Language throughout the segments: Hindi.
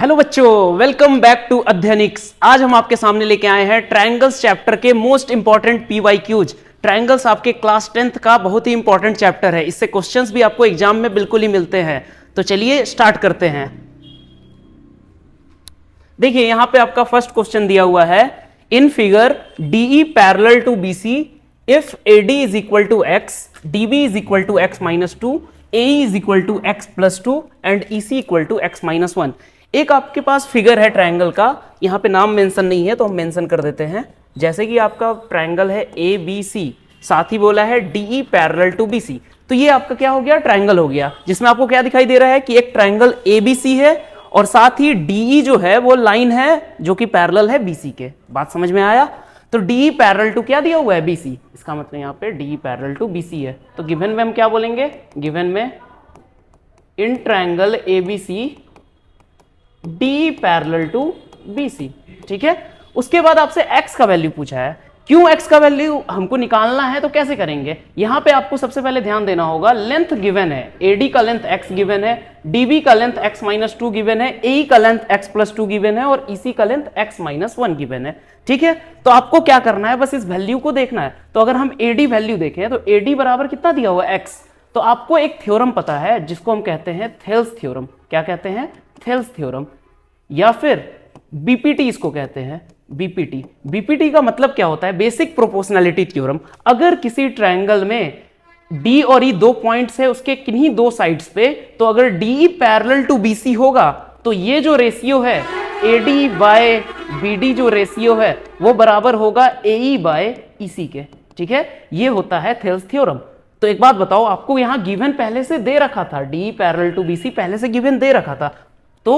हेलो बच्चों, वेलकम बैक टू अध्ययनिक्स। आज हम आपके सामने लेके आए हैं ट्रायंगल्स चैप्टर के मोस्ट इंपॉर्टेंट पीवाईक्यूज। ट्रायंगल्स आपके क्लास 10th का बहुत ही इंपॉर्टेंट चैप्टर है। इससे क्वेश्चंस भी आपको एग्जाम में बिल्कुल ही मिलते हैं। तो चलिए स्टार्ट करते हैं। देखिए यहां पे आपका फर्स्ट क्वेश्चन दिया हुआ है, in figure DE parallel to BC if AD is equal to x, DB is equal to x minus two, AE is equal to x plus two and EC equal to x minus one. एक आपके पास फिगर है ट्रायंगल का, यहां पे नाम मेंशन नहीं है तो हम मेंशन कर देते हैं। जैसे कि आपका ट्रायंगल है ए बी सी, साथ ही बोला है डीई पैरेलल टू बीसी, तो ये आपका क्या हो गया, ट्रायंगल हो गया, जिसमें आपको क्या दिखाई दे रहा है कि एक ट्रायंगल एबीसी है और साथ ही डीई जो है वो लाइन है जो कि पैरेलल है बीसी के। बात समझ में आया? तो डीई पैरेलल टू क्या दिया हुआ है, बीसी, इसका मतलब यहाँ पे डीई पैरेलल टू बीसी है। तो गिवन में हम क्या बोलेंगे, गिवन में in triangle ABC D parallel to BC. ठीक है, उसके बाद आपसे x का वैल्यू पूछा है। क्यों x का वैल्यू हमको निकालना है तो कैसे करेंगे, यहां पे आपको सबसे पहले ध्यान देना होगा, लेंथ गिवन है, AD का लेंथ x गिवन है, DB का length x minus two given है, AE का length x plus two given है और EC का length x minus one given है। ठीक है, तो आपको क्या करना है, बस इस वैल्यू को देखना है। तो अगर हम AD वैल्यू देखें तो AD बराबर कितना दिया हुआ है, x। तो आपको एक थ्योरम पता है जिसको हम कहते हैं थेल्स थ्योरम। क्या कहते हैं, थेल्स थ्योरम, या फिर बीपीटी इसको कहते हैं, बीपीटी। बीपीटी का मतलब क्या होता है, बेसिक प्रोपोर्शनैलिटी थ्योरम। अगर किसी ट्रायंगल में डी और ई दो पॉइंट्स है, उसके किन्हीं दो साइड्स पे, तो अगर डी पैरेलल टू बीसी होगा तो ये जो रेशियो है एडी बाय बीडी, जो रेशियो है वो बराबर होगा एई बाय ईसी के। ठीक है, ये होता है थेल्स थ्योरम। तो एक बात बताओ, आपको यहां गिवन पहले से दे रखा था, डी पैरेलल टू बीसी पहले से गिवन दे रखा था। तो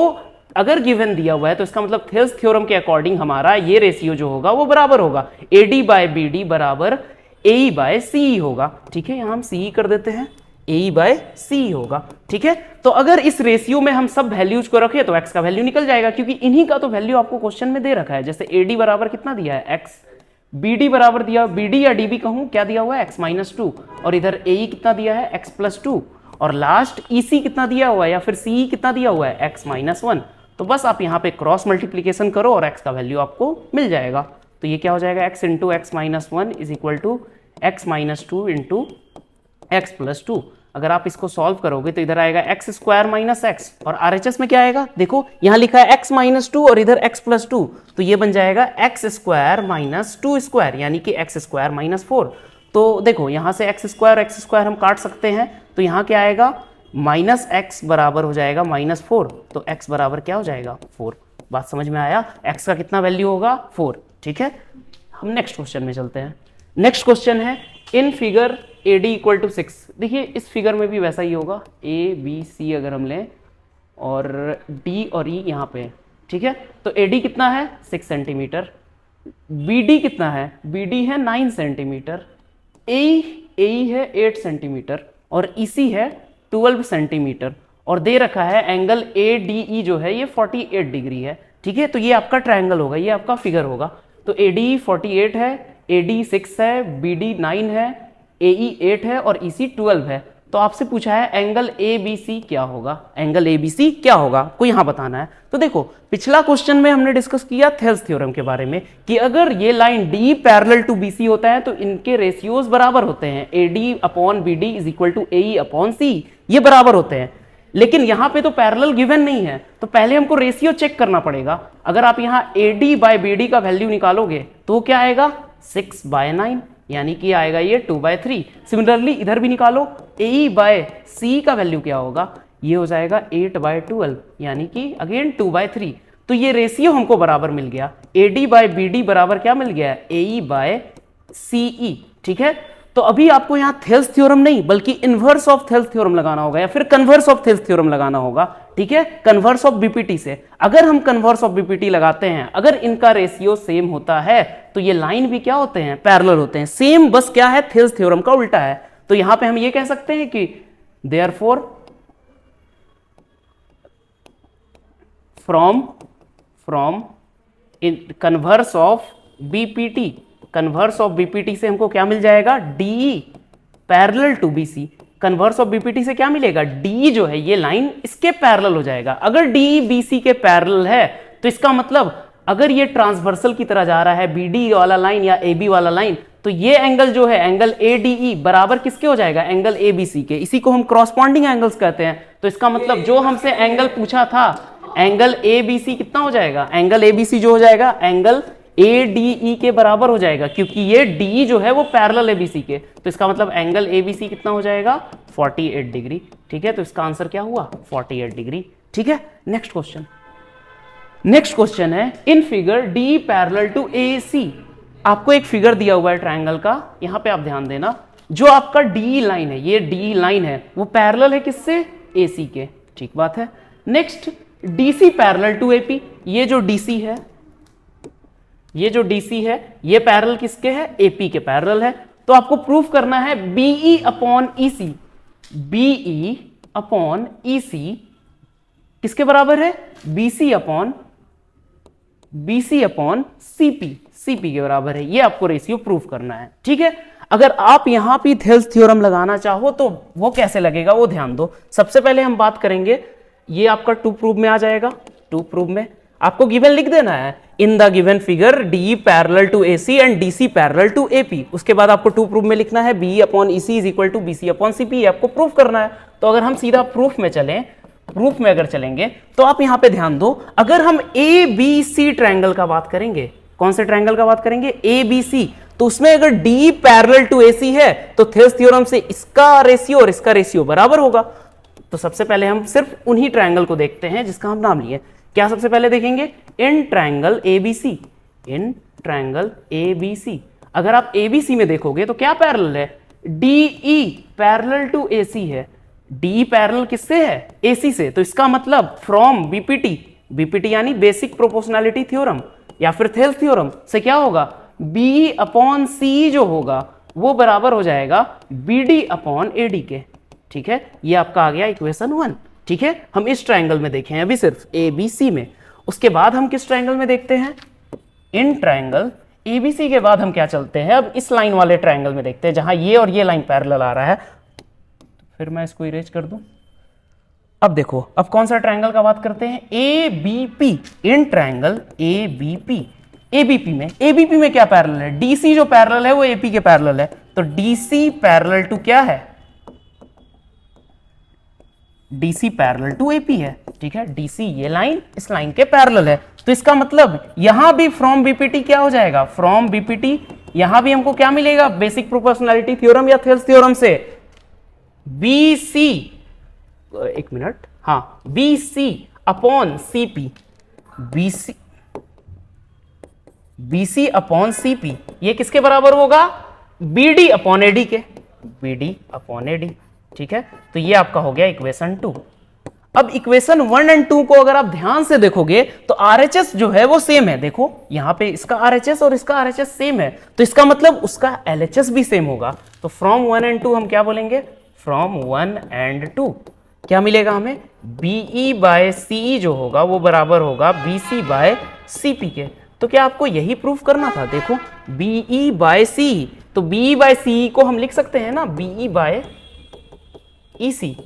अगर गिवन दिया हुआ है तो इसका मतलब थेल्स थ्योरम के अकॉर्डिंग हमारा ये रेशियो जो होगा वो बराबर होगा एडी बाय बीडी बराबर एई बाय सी होगा। ठीक है, यहां हम सी कर देते हैं, एई बाय सी होगा। ठीक है, तो अगर इस रेशियो में हम सब वैल्यूज को रखें तो एक्स का वैल्यू निकल जाएगा, क्योंकि इन्हीं का तो वैल्यू आपको क्वेश्चन में दे रखा है। जैसे एडी बराबर कितना दिया है, एक्स, बीडी बराबर दिया, बीडी या डीबी कहूं, क्या दिया हुआ है, एक्स माइनस टू, और इधर एई कितना दिया है, एक्स प्लस टू, और लास्ट ईसी कितना दिया हुआ है या फिर सी कितना दिया हुआ है, एक्स माइनस वन। तो बस आप यहाँ पे क्रॉस मल्टीप्लीकेशन करो और x का वैल्यू आपको मिल जाएगा। तो ये क्या हो जाएगा, x into x minus one is equal to x minus two into x plus two. अगर आप इसको सॉल्व करोगे तो इधर आएगा एक्स स्क्वायर माइनस एक्स, और आरएचएस में क्या आएगा, देखो यहाँ लिखा है एक्स माइनस टू और इधर एक्स प्लस टू, तो ये बन जाएगा x square minus two square, यानी कि एक्स स्क्वायर माइनस फोर। तो देखो यहाँ से एक्स स्क्वायर हम काट सकते हैं, तो यहाँ क्या आएगा, माइनस एक्स बराबर हो जाएगा माइनस फोर, तो एक्स बराबर क्या हो जाएगा, फोर। बात समझ में आया, एक्स का कितना वैल्यू होगा, फोर। ठीक है, हम नेक्स्ट क्वेश्चन में चलते हैं। नेक्स्ट क्वेश्चन है, in figure A D equal to six. देखिए इस फिगर में भी वैसा ही होगा, ए बी सी अगर हम लें और डी और ई यहाँ पे। ठीक है, तो ए डी कितना है, 6 सेंटीमीटर, बी डी कितना है, बी डी है 9 सेंटीमीटर, ए है 8 सेंटीमीटर और ई सी है 12 सेंटीमीटर, और दे रखा है एंगल ए डी ई जो है ये 48 डिग्री है। ठीक है, तो ये आपका ट्रायंगल होगा, ये आपका फिगर होगा। तो ए डी 48 है, ए डी 6 है, बी डी 9 है, ए ई 8 है और ई सी 12 है। तो आपसे पूछा है एंगल ए बी सी क्या होगा, एंगल ए बी सी क्या होगा, को यहाँ बताना है। तो देखो पिछला क्वेश्चन में हमने डिस्कस किया थेल्स थ्योरम के बारे में कि अगर ये line D parallel to B C होता है तो इनके रेशियोज बराबर होते हैं, A D upon B D is equal to A E upon C, ये बराबर होते हैं। लेकिन यहाँ पे तो पैरेलल गिवन नहीं है, तो पहले हमको रेशियो चेक करना पड़ेगा। अगर आप यहाँ A D by B D का वैल्यू निकालोगे तो क्या आएगा, 6 बाय 9, यानी कि आएगा ये 2 बाय 3। सिमिलरली इधर भी निकालो, ए बाय सी का वैल्यू क्या होगा, ये हो जाएगा 8 बाय 12, यानी कि अगेन 2 बाय 3। तो ये रेशियो हमको बराबर मिल गया, A D by B D बराबर क्या मिल गया, ए बाय सी ई। ठीक है, तो अभी आपको यहाँ थेल्स थ्योरम नहीं बल्कि इनवर्स ऑफ थेल्स थ्योरम लगाना होगा या फिर कन्वर्स ऑफ थेल्स थ्योरम लगाना होगा। ठीक है, कन्वर्स ऑफ बीपीटी से। अगर हम कन्वर्स ऑफ बीपीटी लगाते हैं, अगर इनका रेशियो सेम होता है तो ये लाइन भी क्या होते हैं, पैरेलल होते हैं, सेम, बस क्या है, थेल्स थ्योरम का उल्टा है। तो यहां पे हम ये कह सकते हैं कि therefore from in converse of BPT, converse of BPT से हमको क्या मिल जाएगा, D parallel to BC. Converse of BPT से क्या मिलेगा, डी जो है ये लाइन इसके पैरेलल हो जाएगा। अगर डी बीसी के पैरेलल है तो इसका मतलब अगर ये ट्रांसवर्सल की तरह जा रहा है बीडी वाला लाइन या एबी वाला लाइन, तो ये एंगल जो है एंगल एडीई बराबर किसके हो जाएगा, एंगल एबीसी के। इसी को हम क्रॉसपॉन्डिंग एंगल्स कहते हैं। तो इसका मतलब जो हमसे एंगल पूछा था एंगल एबीसी कितना हो जाएगा, एंगल एबीसी जो हो जाएगा एंगल एडीई के बराबर हो जाएगा, क्योंकि ये डी जो है वो पैरेलल है बीसी के। तो इसका मतलब एंगल एबीसी कितना हो जाएगा, 48 डिग्री। ठीक है, तो इसका आंसर क्या हुआ, 48 डिग्री। ठीक है, नेक्स्ट क्वेश्चन। नेक्स्ट क्वेश्चन है in figure D parallel to A C. आपको एक फिगर दिया हुआ है ट्रायंगल का, यहां पे आप ध्यान देना। जो आपका डी लाइन है, ये डी लाइन है, वो पैरेलल है किससे, ए सी के। ठीक बात है। Next DC parallel to AP. ये जो डीसी है, ये जो डीसी है ये पैरेलल किसके है, एपी के पैरेलल है। तो आपको प्रूफ करना है BE upon EC. BE upon EC किसके बराबर है, बीसी अपॉन सीपी, सीपी के बराबर है। ये आपको रेशियो प्रूफ करना है। ठीक है, अगर आप यहां पे थेल्स थ्योरम लगाना चाहो तो वो कैसे लगेगा वो ध्यान दो। सबसे पहले हम बात करेंगे, ये आपका टू प्रूफ में आ जाएगा। टू प्रूफ में आपको गिवन लिख देना है, in the given figure D parallel to AC and DC parallel to AP. उसके बाद आपको टू प्रूफ में लिखना है B upon EC is equal to BC upon CP. आपको प्रूफ करना है। तो अगर हम सीधा प्रूफ में चलें, प्रूफ में अगर चलेंगे तो आप यहां पे ध्यान दो, अगर हम ए बी सी ट्रायंगल का बात करेंगे, कौन से ट्रायंगल का बात करेंगे, ए बी सी, तो उसमें अगर डी पैरेलल टू एसी है तो थेल्स थ्योरम से इसका रेशियो और इसका रेशियो बराबर होगा। तो सबसे पहले हम सिर्फ उन्हीं ट्रायंगल को देखते हैं जिसका हम नाम लिए। क्या सबसे पहले देखेंगे, इन ट्रायंगल एबीसी। इन ट्रायंगल एबीसी अगर आप एबीसी में देखोगे तो क्या पैरेलल है, डीई पैरेलल टू एसी है। डी पैरेलल किससे है, एसी से। तो इसका मतलब फ्रॉम बीपीटी, बीपीटी यानी बेसिक प्रोपोर्शनैलिटी थ्योरम या फिर थेल्स थ्योरम से क्या होगा, बी अपॉन सी जो होगा वो बराबर हो जाएगा बीडी अपॉन एडी के। ठीक है, ये आपका आ गया इक्वेशन 1। ठीक है, हम इस ट्रायंगल में देखें अभी सिर्फ ए बी सी में। उसके बाद हम किस ट्रायंगल में देखते हैं, इन ट्रायंगल एबीसी के बाद हम क्या चलते हैं, अब इस लाइन वाले ट्रायंगल में देखते हैं जहां ये और ये लाइन पैरेलल आ रहा है। फिर मैं इसको इरेज कर दूं। अब देखो, अब कौन सा ट्रायंगल का बात करते हैं, A B P. In triangle A B P, ABP में क्या पैरेलल है, डीसी जो पैरेलल है वो एपी के पैरेलल है। तो डीसी पैरेलल टू क्या है, डीसी पैरेलल टू एपी है। ठीक है, डीसी ये लाइन इस लाइन के पैरेलल है। तो इसका मतलब यहां भी फ्रॉम बीपीटी क्या हो जाएगा, फ्रॉम बीपीटी यहां भी हमको क्या मिलेगा, बेसिक प्रोपोर्शनैलिटी थ्योरम या थेल्स थ्योरम से बीसी, एक मिनट, हाँ, BC upon CP, BC upon CP ये किसके बराबर होगा, बीडी अपॉन एडी के, बीडी अपॉन एडी। ठीक है, तो ये आपका हो गया इक्वेशन 2। अब इक्वेशन 1 एंड 2 को अगर आप ध्यान से देखोगे तो आरएचएस जो है वो सेम है। देखो यहां पे इसका आरएचएस और इसका आरएचएस सेम है, तो इसका मतलब उसका एलएचएस भी सेम होगा। तो फ्रॉम 1 एंड 2 हम क्या बोलेंगे, फ्रॉम 1 एंड 2 क्या मिलेगा हमें, बीई बाय सीई जो होगा वो बराबर होगा बीसी बाय सीपी के। तो क्या आपको यही प्रूफ करना था, देखो बीई बाय सी, तो बीई बाय सी को हम लिख सकते हैं ना, बीई बाय ईसी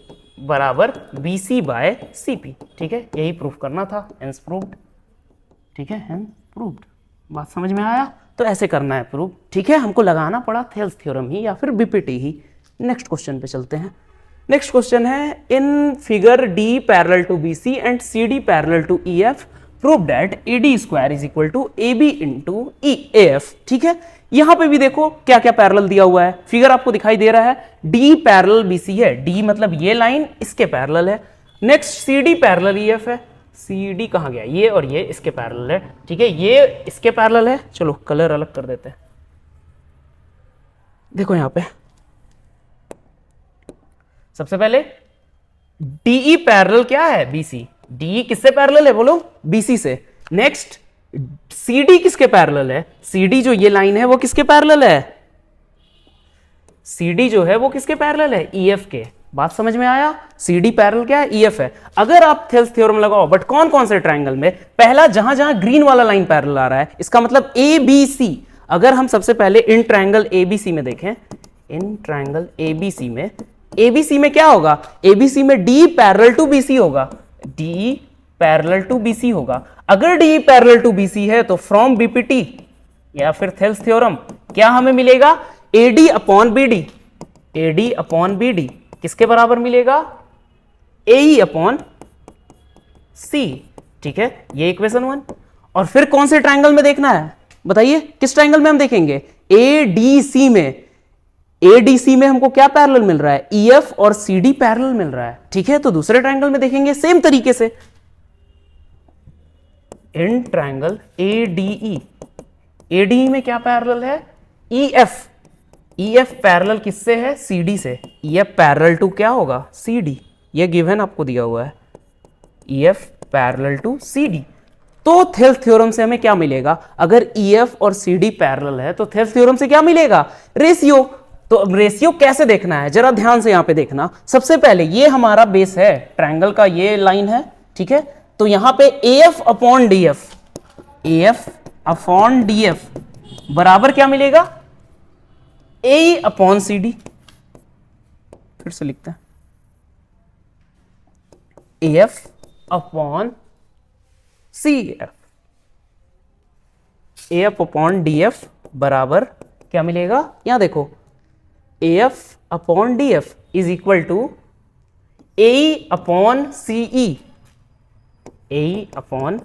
बराबर बीसी बाय सीपी। ठीक है, यही प्रूफ करना था, हेंस प्रूव्ड। ठीक है, हेंस प्रूव्ड। बात समझ में आया, तो ऐसे करना है प्रूफ। ठीक है, हमको लगाना पड़ा थेल्स थ्योरम ही या फिर बीपीटी ही। नेक्स्ट क्वेश्चन पे चलते हैं। नेक्स्ट क्वेश्चन है, in figure D parallel to BC and CD parallel to EF, prove that AD square is equal to AB into AF. ठीक है, यहां पे भी देखो क्या क्या पैरेलल दिया हुआ है, फिगर आपको दिखाई दे रहा है, डी पैरेलल बीसी है, डी मतलब ये लाइन इसके पैरेलल है। नेक्स्ट सीडी पैरेलल ईएफ है, सीडी कहां गया, ये और ये इसके पैरेलल है। ठीक है, ये इसके पैरेलल है। चलो कलर अलग कर देते हैं। देखो यहां पे सबसे पहले डीई पैरेलल क्या है, बीसी। डीई किससे पैरेलल है बोलो, बीसी से। नेक्स्ट सीडी किसके पैरेलल है, सीडी जो ये लाइन है वो किसके पैरेलल है, सीडी जो है वो किसके पैरेलल है, ईएफ के। बात समझ में आया, सीडी पैरेलल क्या है, ईएफ है। अगर आप थेल्स थ्योरम लगाओ, बट कौन कौन से ट्रायंगल में, पहला जहां जहां ग्रीन वाला लाइन पैरेलल आ रहा है, इसका मतलब ए बी सी। अगर हम सबसे पहले इन ट्रायंगल एबीसी में देखें, इन ट्रायंगल एबीसी में एबीसी में क्या होगा, एबीसी में डी पैरेलल टू बीसी होगा, डी पैरेलल टू बीसी होगा। अगर डी पैरेलल टू बीसी है तो फ्रॉम बीपीटी या फिर थेल्स थ्योरम क्या हमें मिलेगा, AD upon BD, AD upon BD किसके बराबर मिलेगा, एई अपॉन सी। ठीक है, ये इक्वेशन 1। और फिर कौन से ट्रायंगल में देखना है बताइए, किस ट्रायंगल में हम देखेंगे, एडीसी में। एडीसी में हमको क्या पैरेलल मिल रहा है, ईएफ और सीडी पैरेलल मिल रहा है। ठीक है, तो दूसरे ट्रायंगल में देखेंगे सेम तरीके से, इन ट्रायंगल एडीई, एडीई में क्या पैरेलल है, ईएफ, ईएफ पैरेलल किससे है, सीडी से, ईएफ पैरेलल टू क्या होगा, सीडी, ये गिवन आपको दिया हुआ है, ईएफ पैरेलल टू सीडी। तो थेल्स थ्योरम से हमें क्या मिलेगा, अगर ईएफ और सीडी पैरेलल है तो थेल्स थ्योरम से क्या मिलेगा, रेशियो। तो अब रेशियो कैसे देखना है, जरा ध्यान से यहां पे देखना। सबसे पहले ये हमारा बेस है ट्रायंगल का, ये लाइन है। ठीक है, तो यहां पे AF upon DF, AF upon DF बराबर क्या मिलेगा, ए अपॉन सी डी। फिर से लिखते हैं, F upon C F, F upon D F बराबर क्या मिलेगा, यहां देखो, F upon D F is equal to A upon CE, A upon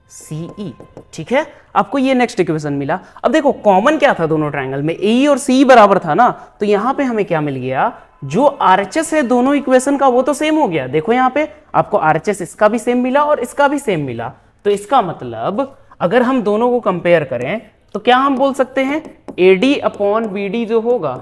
CE. ठीक है, आपको ये नेक्स्ट इक्वेशन मिला। अब देखो कॉमन क्या था दोनों ट्रायंगल में, ए और सी बराबर था ना, तो यहां पे हमें क्या मिल गया, जो आरएचएस है दोनों इक्वेशन का वो तो सेम हो गया। देखो यहां पे आपको आरएचएस इसका भी सेम मिला और इसका भी सेम मिला। तो इसका मतलब अगर हम दोनों को कंपेयर करें तो क्या हम बोल सकते हैं, एडी अपॉन बीडी जो होगा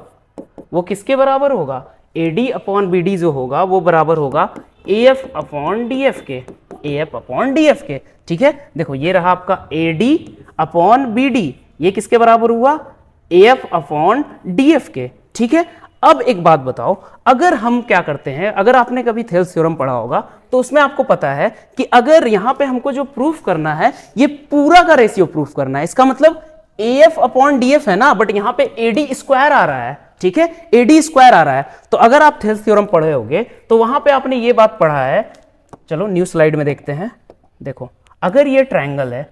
वो किसके बराबर होगा, एडी अपॉन बीडी जो होगा वो बराबर होगा एएफ अपॉन डीएफ के, एएफ अपॉन डीएफ के। ठीक है, देखो ये रहा आपका एडी अपॉन बीडी, ये किसके बराबर हुआ, एएफ अपॉन डीएफ के। ठीक है, अब एक बात बताओ, अगर हम क्या करते हैं, अगर आपने कभी थेल्स थ्योरम पढ़ा होगा तो उसमें आपको पता है कि अगर यहां पे हमको जो प्रूफ करना है ये पूरा का रेशियो प्रूफ करना है, इसका मतलब एएफ अपॉन डीएफ है ना, बट यहां पे एडी स्क्वायर आ रहा है। ठीक है, एडी स्क्वायर आ रहा है। तो अगर आप थेल्स थ्योरम पढ़े होगे तो वहां पे आपने ये बात पढ़ा है, चलो न्यू स्लाइड में देखते हैं। देखो अगर ये ट्रायंगल है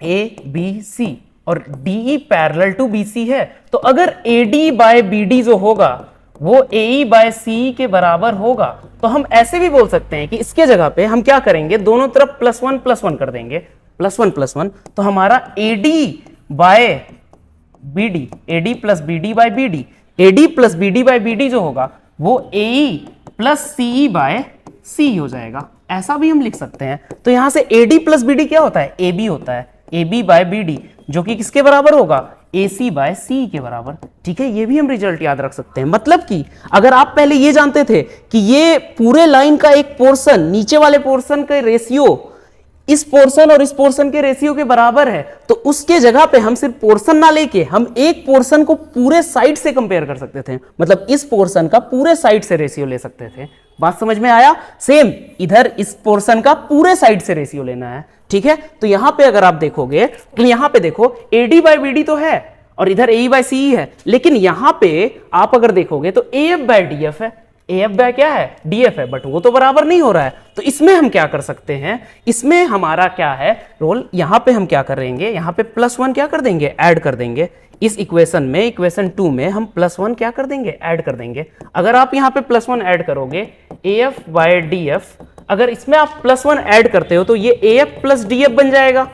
ए बी सी और डीई पैरेलल टू बीसी है, तो अगर एडी बाय बीडी जो होगा वो एई बाय सी के बराबर होगा, तो हम ऐसे भी बोल सकते हैं कि इसके जगह पे हम क्या करेंगे, दोनों तरफ प्लस वन कर देंगे, प्लस वन। तो हमारा AD by BD, AD plus BD by BD, AD plus BD by BD जो होगा वो AE plus CE by C हो जाएगा, ऐसा भी हम लिख सकते हैं। तो यहां से एडी प्लस बीडी क्या होता है, ए बी होता है, A B by B D, जो कि किसके बराबर होगा, ए सी बाय सी के बराबर। ठीक है, ये भी हम रिजल्ट याद रख सकते हैं। मतलब कि अगर आप पहले ये जानते थे कि ये पूरे लाइन का एक पोर्शन नीचे वाले पोर्शन का रेशियो इस पोर्शन और इस पोर्शन के रेशियो के बराबर है, तो उसके जगह पे हम सिर्फ पोर्शन ना लेके हम एक पोर्शन को पूरे साइड से कंपेयर कर सकते थे, मतलब इस पोर्शन का पूरे साइड से रेशियो ले सकते थे। बात समझ में आया, सेम इधर इस पोर्शन का पूरे साइड से रेशियो लेना है। ठीक है, तो यहां पे अगर आप देखोगे तो यहां पे देखो एडी बाय बीडी तो है और इधर ए बाय सी है, लेकिन यहां पे आप अगर देखोगे तो A F by D F है, ए एफ बाय क्या है, डी एफ है, बट वो तो बराबर नहीं हो रहा है। तो इसमें हम क्या कर सकते हैं, इसमें हमारा क्या है रोल, यहां पे हम क्या करेंगे, यहां पे प्लस वन क्या कर देंगे, ऐड कर देंगे। इस इक्वेशन में, इक्वेशन 2 में हम प्लस वन क्या कर देंगे, ऐड कर देंगे। अगर आप यहां पे प्लस वन ऐड करोगे, A F by D F, अगर इसमें आप प्लस वन ऐड करते हो तो ये A F plus D F बन जाएगा।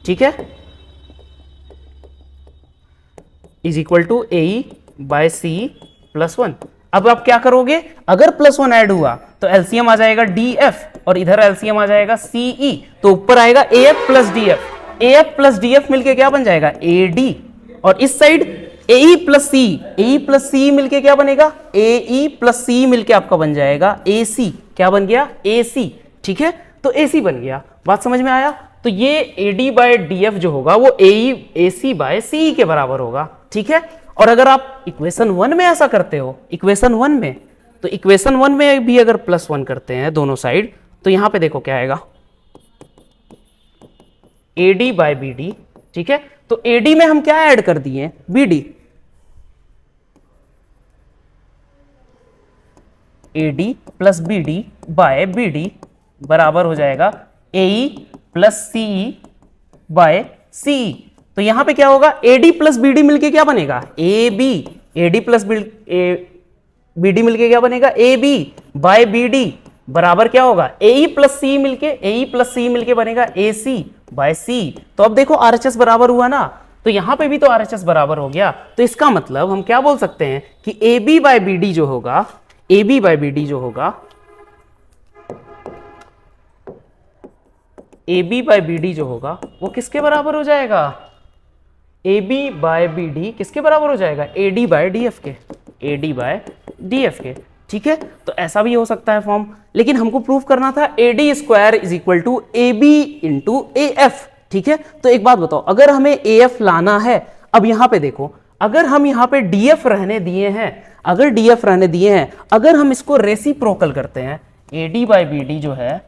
ठीक है, is equal to A by C plus one. अब आप क्या करोगे, अगर प्लस वन ऐड हुआ तो एलसीएम आ जाएगा डी एफ और इधर एलसीएम आ जाएगा सीई, तो ऊपर आएगा ए एफ प्लस डी एफ, ए एफ प्लस डी एफ मिलकर क्या बन जाएगा, ए डी, और इस साइड ए प्लस सी, ए प्लस सी मिलके क्या बनेगा, ए प्लस सी मिलके आपका बन जाएगा ए सी, क्या बन गया, ए सी। ठीक है, तो ए सी बन गया। बात समझ में आया, तो ये A D by D F जो होगा वो ए सी बाय सी के बराबर होगा। ठीक है, और अगर आप इक्वेशन 1 में ऐसा करते हो, इक्वेशन 1 में, तो इक्वेशन 1 में भी अगर प्लस वन करते हैं दोनों साइड, तो यहां पे देखो क्या आएगा, एडी बाय बीडी। ठीक है, तो एडी में हम क्या ऐड कर दिए, BD, AD plus BD by BD बराबर हो जाएगा AE plus CE by CE। तो यहां पे क्या होगा, AD प्लस BD मिलके क्या बनेगा, AB। AD प्लस BD मिलके क्या बनेगा, AB बाय BD बराबर क्या होगा, AE प्लस CE मिलके बनेगा AC बाय CE। तो अब देखो RHS बराबर हुआ ना, तो यहां पे भी तो RHS बराबर हो गया। तो इसका मतलब हम क्या बोल सकते हैं कि AB बाय BD जो होगा, AB बाय BD जो होगा, AB बाय BD जो होगा वो किसके बराबर हो जाएगा, AB बाय BD किसके बराबर हो जाएगा, AD बाय DF के, AD बाय DF के। ठीक है, तो ऐसा भी हो सकता है फॉर्म, लेकिन हमको प्रूफ करना था AD square is equal to AB into AF। ठीक है, तो एक बात बताओ, अगर हमें AF लाना है, अब यहां पे देखो, अगर हम यहां पे DF रहने दिए हैं, अगर हम इसको रेसिप्रोकल करते हैं, AD बाय BD जो है,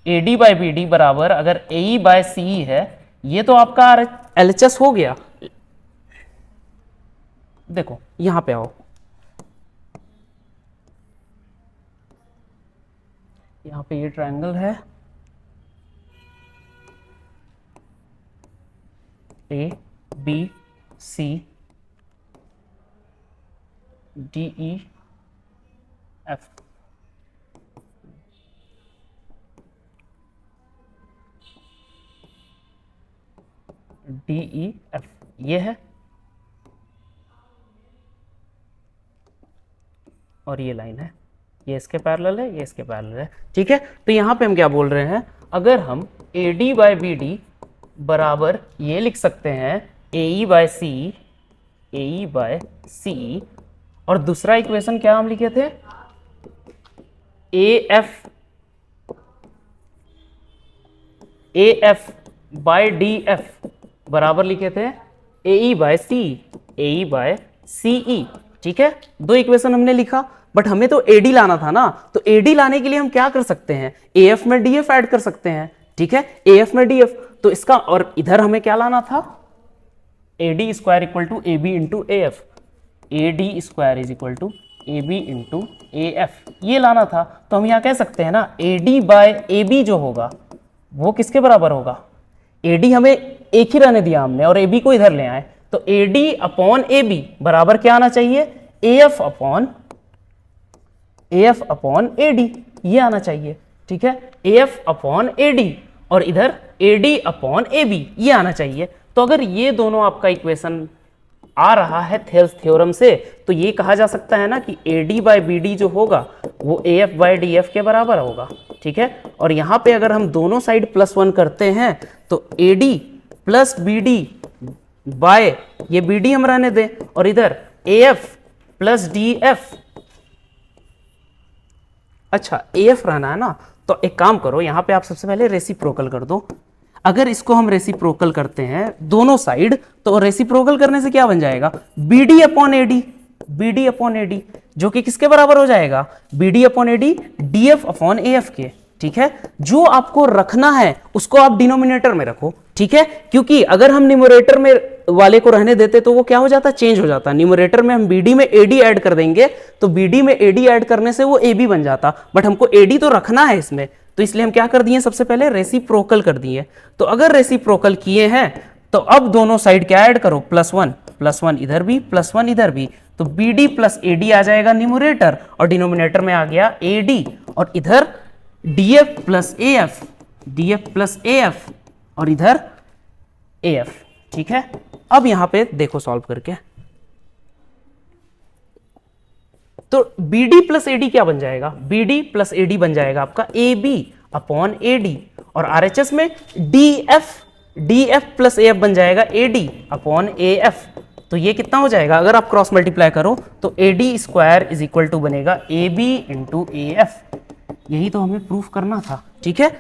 AD बाय BD बराबर अगर AE बाय CE है, ये तो आपका LHS हो गया। देखो यहां पे आओ, यहां पे ये ट्रायंगल है ABCDEF, DEF ये है, और ये लाइन है, ये इसके पैरेलल है, ये इसके पैरेलल है। ठीक है, तो यहां पे हम क्या बोल रहे हैं, अगर हम AD बाय BD बराबर ये लिख सकते हैं AE by CE, AE by CE, और दूसरा इक्वेशन क्या हम लिखे थे, AF बाय DF बराबर लिखे थे AE by CE, AE by CE। ठीक है, दो इक्वेशन हमने लिखा, बट हमें तो AD लाना था ना, तो AD लाने के लिए हम क्या कर सकते हैं, AF में DF ऐड कर सकते हैं। ठीक है, AF में DF, तो इसका, और इधर हमें क्या लाना था, AD square equal to AB into AF, AD square is equal to AB into AF, ये लाना था। तो हम यहां कह सकते हैं ना, AD बाय AB जो होगा वो किसके बराबर होगा, AD हमें एक ही रहने दिया हमने, और AB को इधर ले आए, तो AD अपॉन AB बराबर क्या आना चाहिए, AF अपॉन AD, ये आना चाहिए। ठीक है, AF अपॉन AD, और इधर AD अपॉन AB, ये आना चाहिए। तो अगर ये दोनों आपका इक्वेशन आ रहा है थेल्स थ्योरम से, तो ये कहा जा सकता है ना कि AD बाय BD जो होगा वो AF बाय DF के बराबर होगा। ठीक है, और यहां पे अगर हम दोनों साइड +1 करते हैं, तो AD प्लस BD बाय, ये BD हम रहने दें, और इधर AF प्लस DF, अच्छा AF रहना है ना, तो एक काम करो, यहां पे आप सबसे पहले रेसिप्रोकल कर दो। अगर इसको हम रेसिप्रोकल करते हैं दोनों साइड, तो रेसिप्रोकल करने से क्या बन जाएगा, BD upon AD, BD upon AD, जो कि किसके बराबर हो जाएगा, BD upon AD DF upon AF के। ठीक है, जो आपको रखना है उसको आप डिनोमिनेटर में रखो। ठीक है, क्योंकि अगर हम न्यूमरेटर में वाले को रहने देते तो वो क्या हो जाता, चेंज हो जाता। न्यूमरेटर में हम BD में AD ऐड कर देंगे, तो BD में AD ऐड करने से वो AB बन जाता, बट हमको AD तो रखना है इसमें, तो इसलिए हम क्या कर दिए, सबसे पहले रेसिप्रोकल कर दिए। तो अगर रेसिप्रोकल किए हैं, तो अब दोनों साइड क्या ऐड करो, +1 इधर भी, +1 इधर भी, तो BD प्लस AD आ जाएगा न्यूमरेटर, और डिनोमिनेटर में आ गया AD, और इधर DF प्लस AF, और इधर AF। ठीक है, अब यहां पे देखो सॉल्व करके, तो BD प्लस AD क्या बन जाएगा, BD प्लस AD बन जाएगा आपका AB अपॉन AD, और RHS में DF प्लस AF बन जाएगा AD अपॉन AF। तो ये कितना हो जाएगा, अगर आप क्रॉस मल्टीप्लाई करो तो AD square is equal to बनेगा AB इंटू AF। यही तो हमें प्रूफ करना था। ठीक है,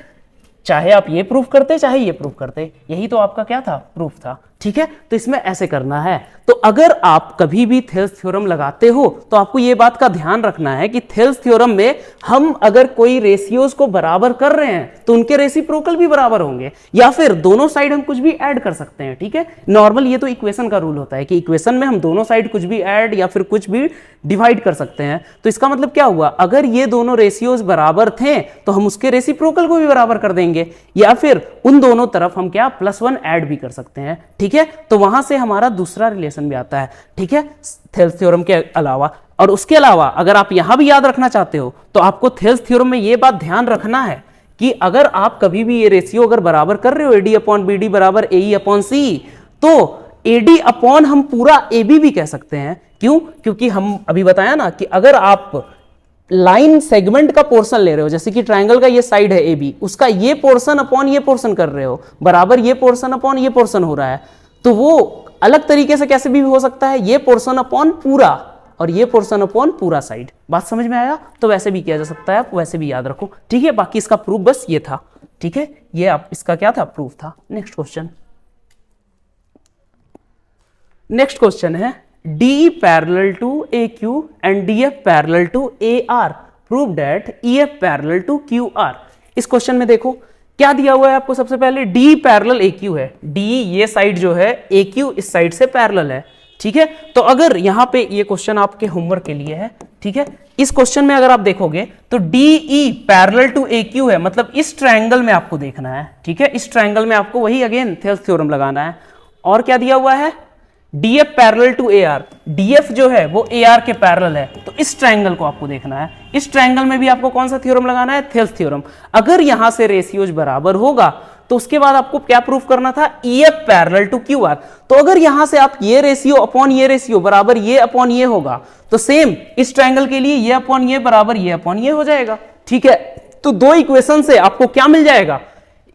चाहे आप ये प्रूफ करते, चाहे ये प्रूफ करते, यही तो आपका क्या था, प्रूफ था। ठीक। ठीक है, तो इसमें ऐसे करना है। तो अगर आप कभी भी थेल्स थ्योरम लगाते हो तो आपको यह बात का ध्यान रखना है कि थेल्स थ्योरम में हम अगर कोई रेशियोज को बराबर कर रहे हैं तो उनके रेसिप्रोकल भी बराबर होंगे, या फिर दोनों साइड हम कुछ भी ऐड कर सकते हैं। ठीक है, नॉर्मल ये तो इक्वेशन का रूल होता है कि इक्वेशन में हम दोनों साइड कुछ भी ऐड या फिर कुछ भी डिवाइड कर सकते हैं। तो इसका मतलब क्या हुआ, अगर ये दोनों रेशियोज बराबर थे तो हम उसके रेसिप्रोकल को भी बराबर कर देंगे, या फिर उन दोनों तरफ हम क्या +1 ऐड भी कर सकते हैं। ठीक है, तो वहां से हमारा दूसरा रिलेशन भी आता है। ठीक है, थेल्स थ्योरम के अलावा। और उसके अलावा अगर आप यहां भी याद रखना चाहते हो तो आपको थेल्स थ्योरम में यह बात ध्यान रखना है कि अगर आप कभी भी ये रेशियो अगर बराबर कर रहे हो AD/BD बराबर AE/C, तो AD अपॉन हम पूरा AB भी कह सकते हैं। क्यों? क्योंकि हम अभी बताया ना कि अगर आप लाइन सेगमेंट का पोर्शन ले रहे हो, जैसे कि ट्रायंगल का ये साइड है AB, उसका ये पोर्शन अपॉन ये पोर्शन कर रहे हो, बराबर ये पोर्शन अपॉन ये पोर्शन हो रहा है, तो वो अलग तरीके से कैसे भी हो सकता है, ये पोर्शन अपॉन पूरा और ये पोर्शन अपॉन पूरा साइड। बात समझ में आया? तो वैसे भी किया जा सकता है, आप वैसे भी याद रखो। ठीक है, बाकी इसका प्रूफ बस ये था। ठीक है, ये आप इसका क्या था, प्रूफ था। नेक्स्ट क्वेश्चन, नेक्स्ट क्वेश्चन है DE parallel to AQ and DF parallel to AR, prove that EF parallel to QR। इस क्वेश्चन में देखो क्या दिया हुआ है आपको। सबसे पहले DE पैरेलल AQ है, DE ये साइड जो है, AQ इस साइड से पैरेलल है। ठीक है, तो अगर यहां पे ये क्वेश्चन आपके होमवर्क के लिए है। ठीक है, इस क्वेश्चन में अगर आप देखोगे तो DE पैरेलल टू AQ है, मतलब इस ट्रायंगल में आपको देखना है। ठीक है, इस ट्रायंगल में आपको वही अगेन थेल्स थ्योरम लगाना है। और क्या दिया हुआ है, DF parallel to AR, DF जो है वो AR के पैरेलल है, तो इस ट्रायंगल को आपको देखना है। इस ट्रायंगल में भी आपको कौन सा थ्योरम लगाना है, थेल्स थ्योरम। अगर यहां से रेशियोज बराबर होगा तो उसके बाद आपको क्या प्रूफ करना था, EF पैरेलल टू QR। तो अगर यहां से आप ये रेशियो अपॉन ये रेशियो बराबर ये अपॉन ये होगा, तो सेम इस ट्रायंगल के लिए ये अपॉन ये बराबर ये अपॉन ये हो जाएगा। ठीक है, तो दो इक्वेशन से आपको क्या मिल जाएगा,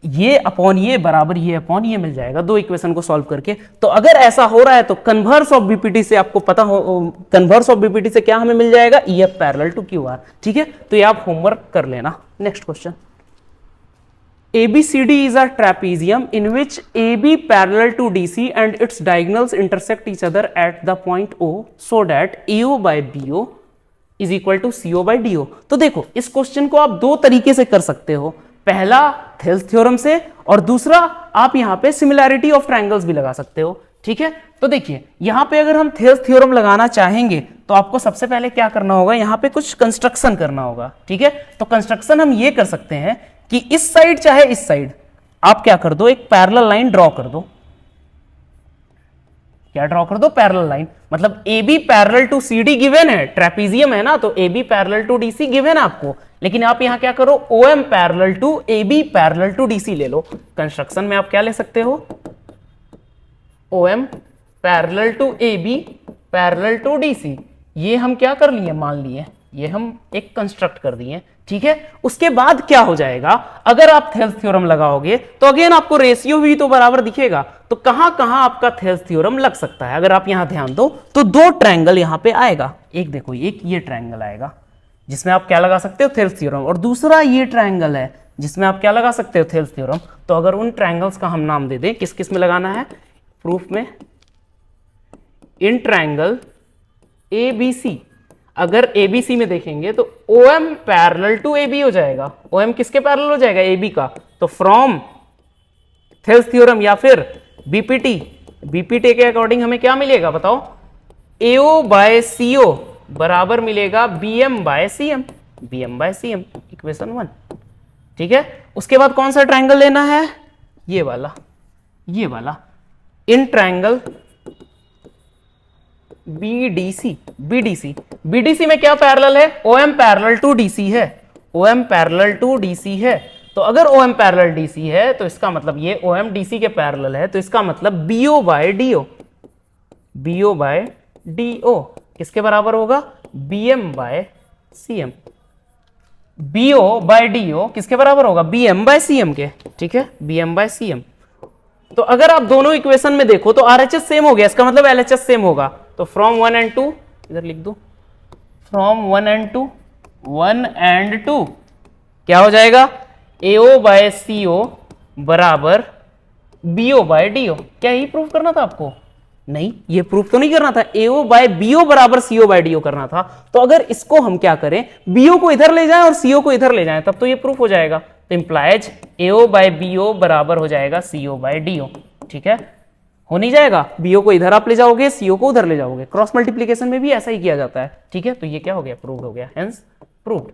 ये अपॉन ये बराबर ये अपॉन ये मिल जाएगा, दो इक्वेशन को सॉल्व करके। तो अगर ऐसा हो रहा है तो कन्वर्स ऑफ बीपीटी से आपको पता हो, कन्वर्स ऑफ बीपीटी से क्या हमें मिल जाएगा, EF पैरेलल टू QR। ठीक है, तो ये आप होमवर्क कर लेना। Next question, ABCD is a trapezium in which AB parallel to DC and its diagonals intersect each other at the point O so that AO by BO is equal to CO by DO। तो देखो इस क्वेश्चन को आप दो तरीके से कर सकते हो, पहला थेल्स थ्योरम से और दूसरा आप यहां पे सिमिलैरिटी ऑफ ट्रायंगल्स भी लगा सकते हो। ठीक है, तो देखिए यहां पे अगर हम थेल्स थ्योरम लगाना चाहेंगे तो आपको सबसे पहले क्या करना होगा, यहां पे कुछ कंस्ट्रक्शन करना होगा। ठीक है, तो कंस्ट्रक्शन हम ये कर सकते हैं कि इस साइड चाहे इस साइड आप क्या कर दो, एक पैरेलल लाइन ड्रॉ कर दो। क्या ड्रॉ कर दो, पैरेलल लाइन। मतलब AB parallel to CD given है, ट्रेपीजियम है ना, तो AB parallel to DC given है आपको, लेकिन आप यहां क्या करो, OM parallel to AB parallel to DC ले लो। कंस्ट्रक्शन में आप क्या ले सकते हो, OM parallel to AB parallel to DC। ये हम क्या कर लिए, मान लिए, ये हम एक कंस्ट्रक्ट कर दिए। ठीक है, उसके बाद क्या हो जाएगा, अगर आप थेल्स थ्योरम लगाओगे तो अगेन आपको रेशियो भी तो बराबर दिखेगा। तो कहां कहां आपका थेल्स थ्योरम लग सकता है, अगर आप यहां ध्यान दो तो दो ट्रायंगल यहां पे आएगा। एक देखो, एक ये ट्रायंगल आएगा जिसमें आप क्या लगा सकते हो, थेल्स थ्योरम, और दूसरा ये ट्रायंगल है जिसमें आप क्या लगा सकते हो, थेल्स थ्योरम। तो अगर उन ट्रायंगल्स का हम नाम दे दें, किस किस में लगाना है प्रूफ में, इन ट्रायंगल ABC, अगर ABC में देखेंगे तो OM पैरेलल टू AB हो जाएगा। OM किसके पैरेलल हो जाएगा, AB का। तो फ्रॉम थेल्स थ्योरम या फिर BPT के अकॉर्डिंग हमें क्या मिलेगा बताओ, AO बाय CO बराबर मिलेगा BM by CM, BM by CM, equation 1। ठीक है, उसके बाद कौन सा ट्रायंगल लेना है, ये वाला, ये वाला, इन ट्रायंगल BDC में क्या पैरेलल है, OM पैरेलल टू DC है, OM पैरेलल टू DC है। तो अगर OM पैरेलल DC है तो इसका मतलब ये OM DC के पैरेलल है, तो इसका मतलब BO by DO, BO by DO किसके बराबर होगा, BM by CM, BO by DO किसके बराबर होगा, BM बाय CM के। ठीक है, BM बाय CM। तो अगर आप दोनों इक्वेशन में देखो तो RHS सेम हो गया, इसका मतलब LHS सेम होगा। तो फ्रॉम 1 and 2 इधर लिख दो, फ्रॉम 1 and 2, 1 and 2 क्या हो जाएगा, AO बाय CO बराबर बीओ बाय डीओ। क्या यही प्रूफ करना था आपको? नहीं, ये प्रूफ तो नहीं करना था, एओ बाय बीओ बराबर सीओ बाय डीओ करना था। तो अगर इसको हम क्या करें, बीओ को इधर ले जाएं और सीओ को इधर ले जाएं, तब तो ये प्रूफ हो जाएगा। तो इंप्लाइज एओ बाय बीओ बराबर हो जाएगा सीओ बाय डीओ। ठीक है, हो नहीं जाएगा, बीओ को इधर आप ले जाओगे, सीओ को उधर ले जाओगे। क्रॉस मल्टीप्लीकेशन में भी ऐसा ही किया जाता है। ठीक है, तो ये क्या हो गया, प्रूव्ड हो गया, हेंस प्रूव्ड।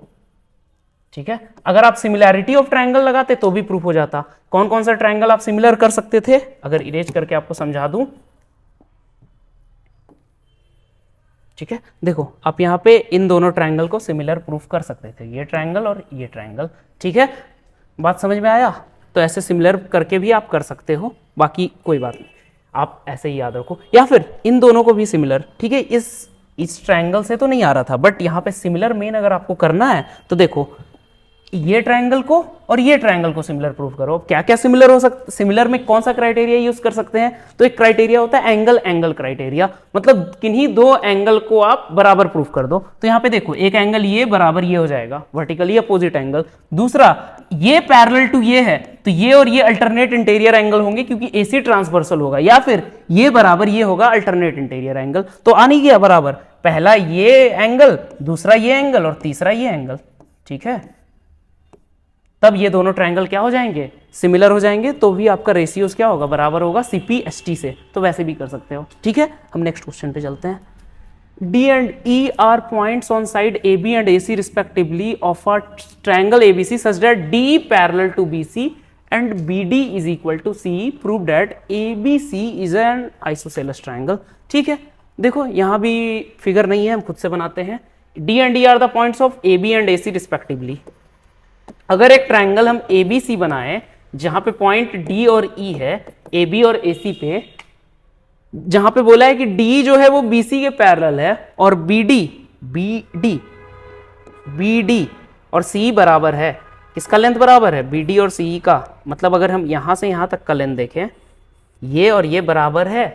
ठीक है, अगर आप सिमिलैरिटी ऑफ ट्रायंगल लगाते तो भी प्रूफ हो जाता। कौन कौन सा ट्रायंगल आप सिमिलर कर सकते थे, अगर इरेज करके आपको समझा दूं। ठीक है, देखो आप यहां पे इन दोनों ट्रायंगल को सिमिलर प्रूफ कर सकते थे, ये ट्रायंगल और ये ट्रायंगल। ठीक है, बात समझ में आया? तो ऐसे सिमिलर करके भी आप कर सकते हो, बाकी कोई बात नहीं, आप ऐसे ही याद रखो। या फिर इन दोनों को भी सिमिलर। ठीक है, इस ट्रायंगल से तो नहीं आ रहा था, बट यहां पे सिमिलर मेन अगर आपको करना है तो देखो, ये ट्रायंगल को और ये ट्रायंगल को सिमिलर प्रूफ करो। क्या क्या सिमिलर हो सकता, सिमिलर में कौन सा क्राइटेरिया यूज कर सकते हैं? तो एक क्राइटेरिया होता है एंगल एंगल क्राइटेरिया, मतलब किन्हीं दो एंगल को आप बराबर प्रूफ कर दो। तो यहां पे देखो, एक एंगल ये बराबर ये हो जाएगा, वर्टिकली अपोजिट एंगल। दूसरा ये पैरेलल टू ये है, तो ये और ये अल्टरनेट इंटीरियर एंगल होंगे क्योंकि एसी ट्रांसवर्सल होगा। या फिर ये बराबर ये होगा, अल्टरनेट इंटीरियर एंगल। तो आ नहीं गया बराबर, पहला ये एंगल, दूसरा ये एंगल और तीसरा ये एंगल। ठीक है, तब ये दोनों ट्रायंगल क्या हो जाएंगे, सिमिलर हो जाएंगे। तो भी आपका रेशियोज क्या होगा, बराबर होगा सीपीएसटी से। तो वैसे भी कर सकते हो। ठीक है, हम नेक्स्ट क्वेश्चन पे चलते हैं। D and E are points on side AB and AC respectively of a triangle ABC such that D parallel to BC and BD is equal to C. Prove that ABC is an isosceles triangle. ठीक है, देखो यहां भी फिगर नहीं है, हम खुद से बनाते हैं। D and E are the points of AB and AC respectively. अगर एक ट्रायंगल हम ABC बनाए जहां पे पॉइंट D और E है, AB और AC पे, जहां पे बोला है कि D जो है वो BC के पैरेलल है और BD और C बराबर है। किसका लेंथ बराबर है, BD और C का। मतलब अगर हम यहां से यहां तक का लेंथ देखें, ये और ये बराबर है,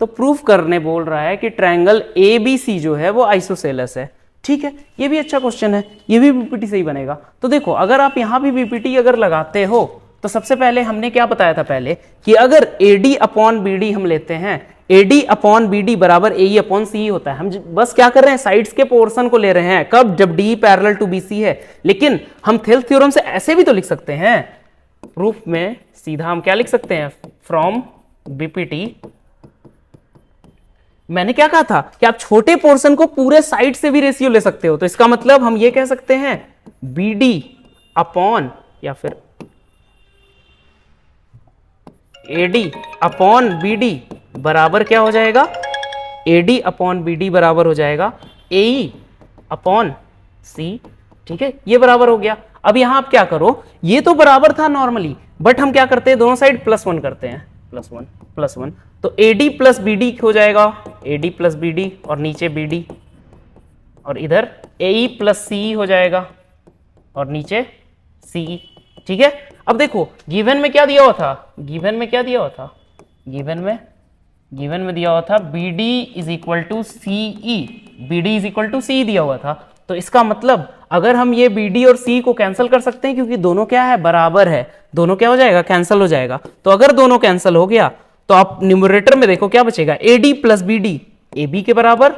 तो प्रूफ करने बोल रहा है कि ट्रायंगल ABC जो है वो आइसोसेलस है। ठीक है, ये भी अच्छा क्वेश्चन है, ये भी बीपीटी से ही बनेगा। तो देखो, अगर आप यहां भी बीपीटी अगर लगाते हो तो सबसे पहले हमने क्या बताया था पहले, कि अगर AD अपॉन BD हम लेते हैं, AD अपॉन BD बराबर AE अपॉन CE होता है। हम बस क्या कर रहे हैं, साइड्स के पोर्शन को ले रहे हैं। कब, जब D पैरेलल टू BC है। लेकिन हम थेल्स थ्योरम से ऐसे भी तो लिख सकते हैं, प्रूफ में सीधा हम क्या लिख सकते हैं, फ्रॉम बीपीटी। मैंने क्या कहा था कि आप छोटे पोर्शन को पूरे साइड से भी रेशियो ले सकते हो। तो इसका मतलब हम ये कह सकते हैं BD अपॉन या फिर AD अपॉन BD बराबर क्या हो जाएगा, AD अपॉन BD बराबर हो जाएगा AE अपॉन C। ठीक है, ये बराबर हो गया। अब यहां आप क्या करो, ये तो बराबर था नॉर्मली, बट हम क्या करते हैं, दोनों साइड +1 करते हैं, +1 तो AD प्लस BD हो जाएगा, AD प्लस BD और नीचे BD, और इधर AE प्लस CE हो जाएगा और नीचे CE। ठीक है, अब देखो गिवन में क्या दिया हुआ था, गिवन में दिया हुआ था BD is equal to CE, BD is equal to CE दिया हुआ था। तो इसका मतलब अगर हम ये BD और CE को कैंसिल कर सकते हैं, क्योंकि दोनों क्या है, बराबर है, दोनों क्या हो जाएगा, कैंसिल हो जाएगा। तो अगर दोनों कैंसिल हो गया तो आप न्यूमरेटर में देखो क्या बचेगा, AD प्लस BD AB के बराबर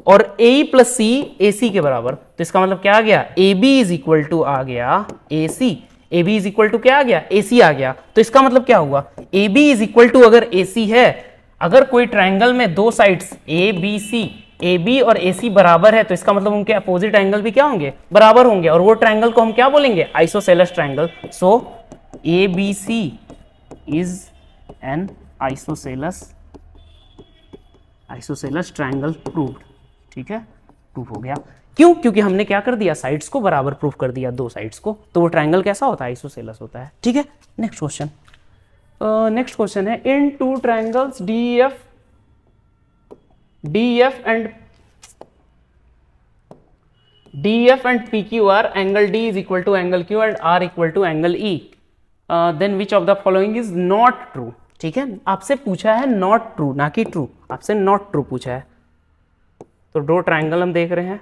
और AE प्लस C AC के बराबर। तो इसका मतलब क्या आ गया, AB इज इक्वल टू आ गया AC, AB is equal to क्या आ गया, AC आ गया। तो इसका मतलब क्या हुआ, AB इज इक्वल टू अगर AC है, अगर कोई ट्रायंगल में दो साइड्स ABC, AB और AC बराबर है, तो इसका मतलब उनके अपोजिट एंगल भी क्या होंगे, बराबर होंगे, और वो ट्रायंगल को हम क्या बोलेंगे, isosceles triangle. So ABC is an isosceles triangle proved. ठीक है, प्रूफ हो गया। क्यों, क्योंकि हमने क्या कर दिया, साइड्स को बराबर प्रूफ कर दिया, दो साइड्स को, तो वो ट्रायंगल कैसा होता है, आइसोसेलस होता है। ठीक है, नेक्स्ट क्वेश्चन है, in two triangles DF and PQR, angle D is equal to angle Q and R equal to angle E. Then which of the following is not true? ठीक है, आपसे पूछा है नॉट ट्रू, ना कि ट्रू, आपसे नॉट ट्रू पूछा है। तो दो ट्रायंगल हम देख रहे हैं,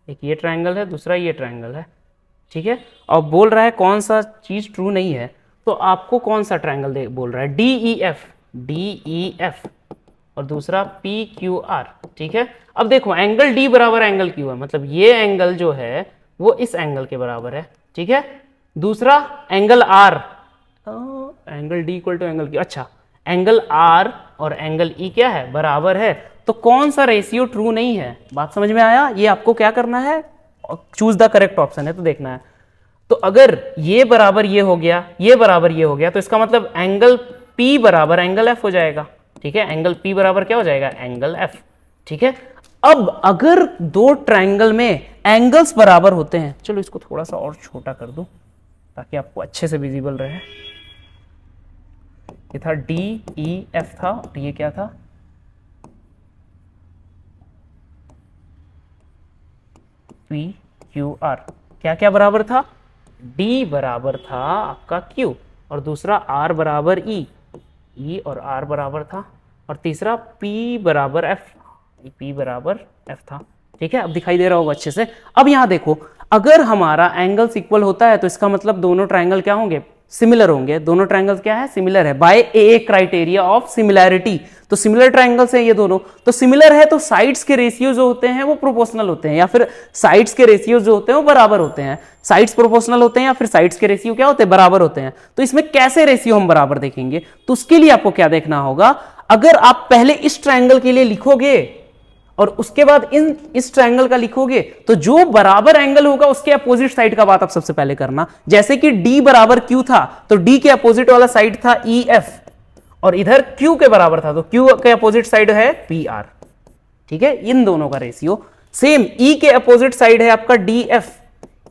एक ये ट्रायंगल है, दूसरा ये ट्रायंगल है। ठीक है, और बोल रहा है कौन सा चीज ट्रू नहीं है। तो आपको कौन सा ट्रायंगल बोल रहा है? DEF और दूसरा PQR, ठीक है। अब देखो एंगल D बराबर एंगल Q है, मतलब ये एंगल जो है वो इस एंगल के बराबर है, ठीक है। दूसरा angle R, angle D equal to angle Q, अच्छा एंगल R और एंगल E क्या है? बराबर है। तो कौन सा रेशियो ट्रू नहीं है? बात समझ में आया? ये आपको क्या करना है? चूज द करेक्ट ऑप्शन है तो देखना है। तो अगर ये बराबर ये हो गया, ये बराबर ये हो गया, तो इसका मतलब एंगल P बराबर एंगल F हो जाएगा, ठीक है। एंगल P बराबर क्या हो जाएगा? एंगल F, ठीक है। अब अगर दो ट्रायंगल में एंगल्स बराबर होते हैं, चलो इसको थोड़ा सा और छोटा कर दूं ताकि आपको अच्छे से विजिबल रहे। ये था DEF था, और ये क्या था? PQR। क्या क्या बराबर था? D बराबर था आपका Q, और दूसरा R बराबर E और R बराबर था, और तीसरा P बराबर F, P बराबर F था, ठीक है। अब दिखाई दे रहा होगा अच्छे से। अब यहां देखो, अगर हमारा एंगल्स इक्वल होता है तो इसका मतलब दोनों ट्रायंगल क्या होंगे? सिमिलर होंगे। दोनों ट्रायंगल्स क्या है? सिमिलर है by a criteria of similarity. तो सिमिलर ट्रायंगल्स हैं ये दोनों, तो सिमिलर है तो साइड्स के रेशियो जो होते हैं वो प्रोपोर्शनल होते हैं, या फिर साइड्स के रेशियो जो होते हैं वो बराबर होते हैं। साइड्स प्रोपोर्शनल होते हैं या फिर साइड्स के रेशियो क्या होते हैं? बराबर होते हैं। तो इसमें कैसे रेशियो हम बराबर देखेंगे? तो उसके लिए आपको क्या देखना होगा? अगर आप पहले इस ट्रायंगल के लिए लिखोगे और उसके बाद इस ट्रायंगल का लिखोगे, तो जो बराबर एंगल होगा उसके अपोजिट साइड का बात आप सबसे पहले करना। जैसे कि D बराबर Q था, तो D के अपोजिट वाला साइड था EF, और इधर Q के बराबर था, तो Q के अपोजिट साइड है PR, ठीक है। इन दोनों का रेशियो सेम। E के अपोजिट साइड है आपका DF,